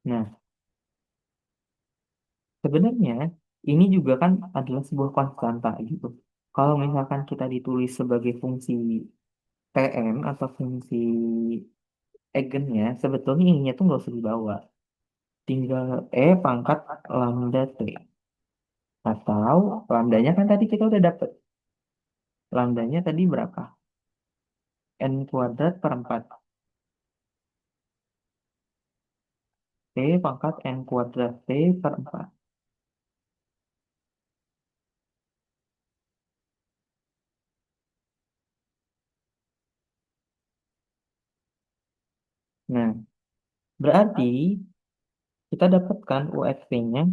Nah, sebenarnya ini juga kan adalah sebuah konstanta gitu. Kalau misalkan kita ditulis sebagai fungsi Tn atau fungsi eigennya, sebetulnya ininya tuh nggak usah dibawa. Tinggal E pangkat lambda T. Atau lambdanya kan tadi kita udah dapet. Lambdanya tadi berapa? N kuadrat per 4. T pangkat N kuadrat T per 4. Nah, berarti kita dapatkan UXT-nya.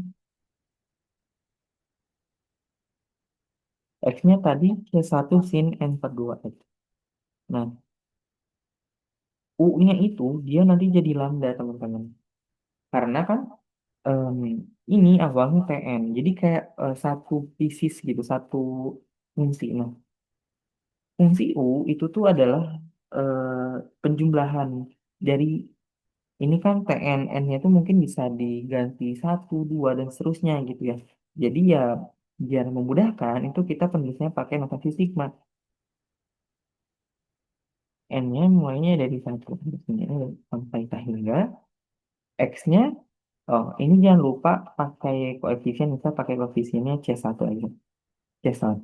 X-nya tadi C1 sin N per 2 X. Nah, U-nya itu dia nanti jadi lambda teman-teman. Karena kan em, ini awalnya TN. Jadi kayak satu pieces gitu, satu fungsi. Nah, fungsi U itu tuh adalah penjumlahan dari ini kan TN, N-nya itu mungkin bisa diganti satu, dua, dan seterusnya gitu ya. Jadi ya biar memudahkan itu kita penulisnya pakai notasi sigma. N-nya mulainya dari satu sampai tak hingga. X-nya, oh ini jangan lupa pakai koefisien, bisa pakai koefisiennya C1 aja. C1,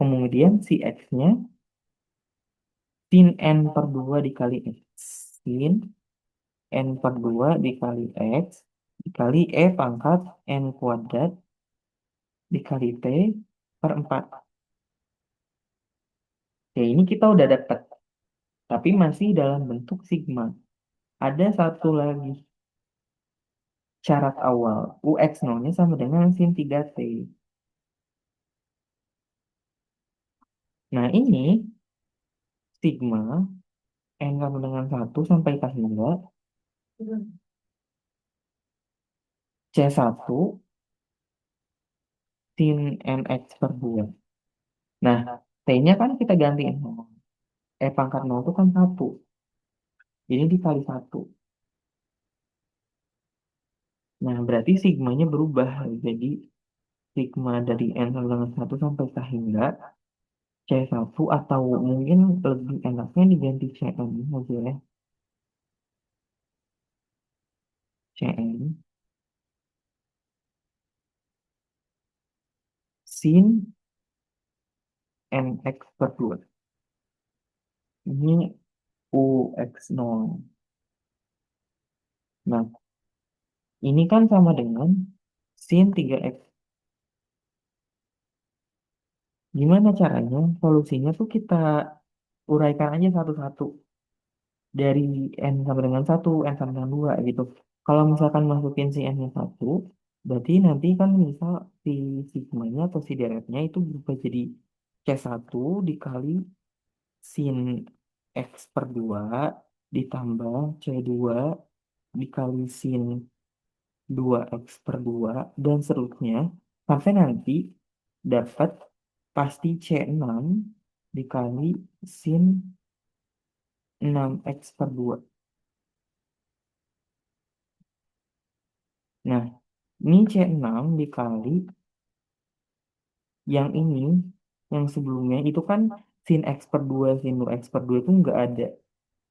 kemudian si X-nya sin N per 2 dikali X. Sin N per 2 dikali X dikali E pangkat N kuadrat dikali T per 4. Ya, ini kita udah dapat, tapi masih dalam bentuk sigma. Ada satu lagi syarat awal, UX 0-nya sama dengan sin 3T. Nah, ini sigma N sama dengan satu sampai K hingga C1 sin NX per 2. Nah, T-nya kan kita gantiin. E pangkat 0 itu kan satu. Ini dikali satu. Nah, berarti sigmanya berubah. Jadi, sigma dari N sama dengan satu sampai K hingga C1 atau mungkin lebih enaknya diganti CN aja ya. CN sin NX per 2. Ini UX0. Nah, ini kan sama dengan sin 3X. Gimana caranya? Solusinya tuh kita uraikan aja satu-satu. Dari N sama dengan satu N sama dengan 2 gitu. Kalau misalkan masukin si N-nya satu, berarti nanti kan misal si sigmanya atau si deretnya itu berubah jadi C1 dikali sin X per 2 ditambah C2 dikali sin 2X per 2 dan seterusnya sampai nanti dapat pasti C6 dikali sin 6X per 2. Nah, ini C6 dikali yang ini, yang sebelumnya itu kan sin X per 2 sin 2X per 2 itu nggak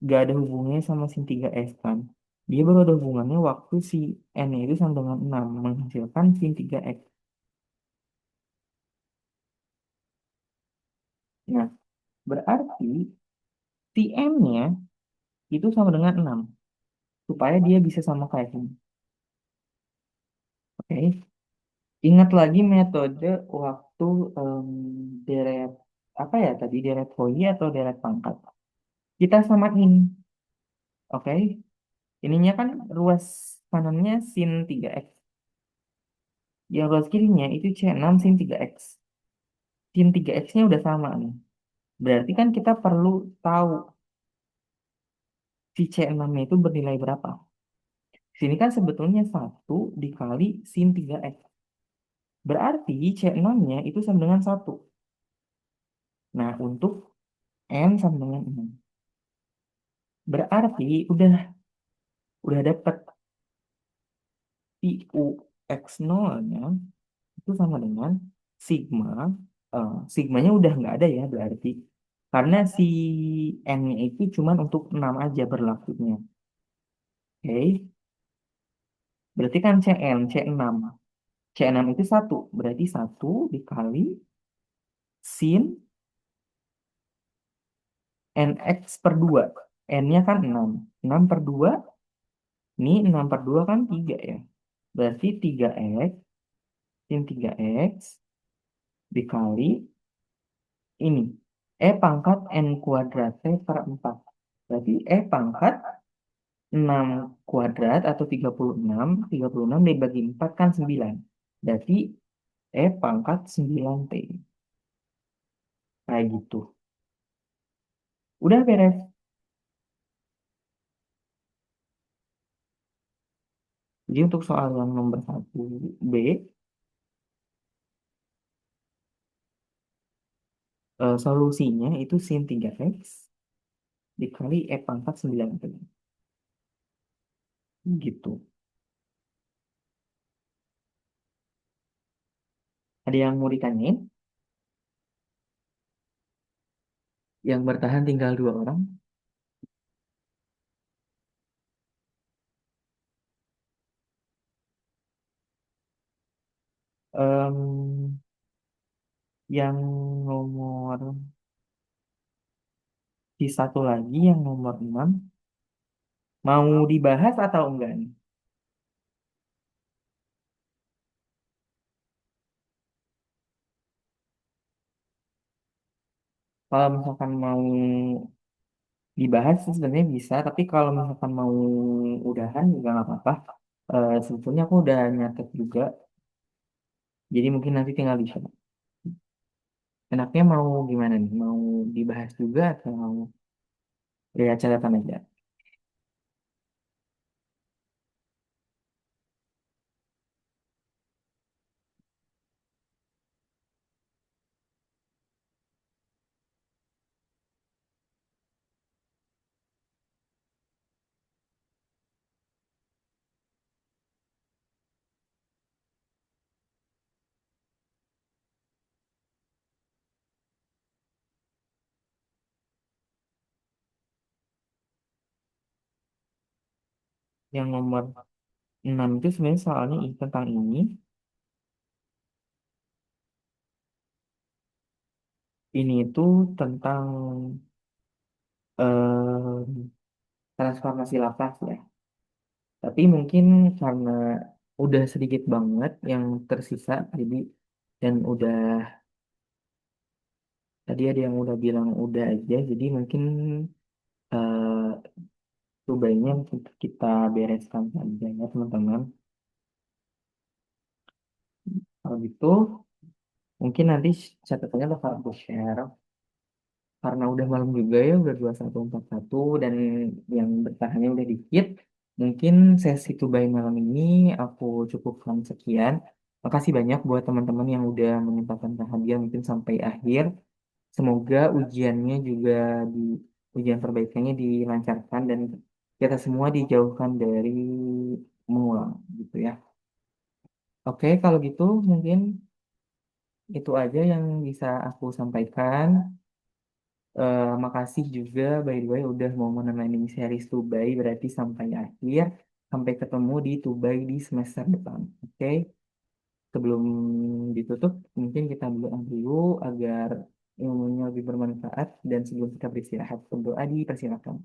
ada hubungannya sama sin 3X kan. Dia baru ada hubungannya waktu si N itu sama dengan 6 menghasilkan sin 3X. Nah, berarti si M-nya itu sama dengan 6 supaya dia bisa sama kayak ini. Oke. Ingat lagi metode waktu deret apa ya tadi deret Fourier atau deret pangkat. Kita samain, oke? Ininya kan ruas kanannya sin 3x. Yang ruas kirinya itu C6 sin 3x. Sin 3x-nya udah sama nih. Berarti kan kita perlu tahu si C6-nya itu bernilai berapa. Sini kan sebetulnya satu dikali sin 3x. Berarti C6-nya itu sama dengan satu. Nah, untuk N sama dengan 6. Berarti udah dapat PU X0-nya itu sama dengan sigma. Sigmanya udah nggak ada ya berarti. Karena si N-nya itu cuman untuk 6 aja berlakunya. Oke. Berarti kan CN, C6. C6 itu satu. Berarti satu dikali sin NX per 2. N-nya kan 6. 6 per 2, ini 6 per 2 kan 3 ya. Berarti 3X sin 3X dikali ini. E pangkat N kuadrat T per 4. Berarti E pangkat 6 kuadrat atau 36. 36 dibagi 4 kan 9. Berarti E pangkat 9T. Kayak gitu. Udah beres. Jadi untuk soal yang nomor satu B, solusinya itu sin 3x dikali E pangkat 9. Gitu. Ada yang mau ditanyain? Yang bertahan tinggal dua orang. Em, yang nomor di satu lagi, yang nomor 6 mau dibahas atau enggak nih? Kalau misalkan mau dibahas sih sebenarnya bisa, tapi kalau misalkan mau udahan juga nggak apa-apa. Sebetulnya aku udah nyatet juga, jadi mungkin nanti tinggal di share. Enaknya mau gimana nih? Mau dibahas juga atau mau lihat catatan aja? Yang nomor 6 itu sebenarnya soalnya tentang ini. Ini itu tentang eh, transformasi lapas ya. Tapi mungkin karena udah sedikit banget yang tersisa, jadi dan udah tadi ada yang udah bilang udah aja, jadi mungkin cobainnya kita bereskan saja ya teman-teman. Kalau gitu mungkin nanti catatannya bakal aku share karena udah malam juga ya, udah 21.41 dan yang bertahannya udah dikit. Mungkin sesi tubai malam ini aku cukupkan sekian. Makasih banyak buat teman-teman yang udah menyempatkan kehadiran mungkin sampai akhir. Semoga ujiannya juga di ujian perbaikannya dilancarkan dan kita semua dijauhkan dari mengulang gitu ya. Oke, kalau gitu mungkin itu aja yang bisa aku sampaikan. Makasih juga by the way udah mau menemani series Tubai berarti sampai akhir. Sampai ketemu di Tubai di semester depan. Oke, sebelum ditutup mungkin kita berdoa dulu agar ilmunya lebih bermanfaat dan sebelum kita beristirahat berdoa dipersilakan.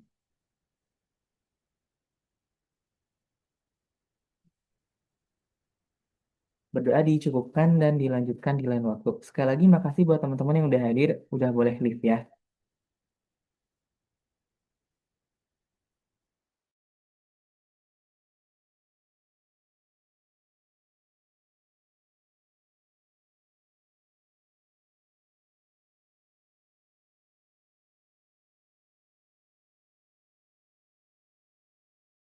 Berdoa dicukupkan dan dilanjutkan di lain waktu. Sekali lagi makasih buat teman-teman yang udah hadir, udah boleh live ya.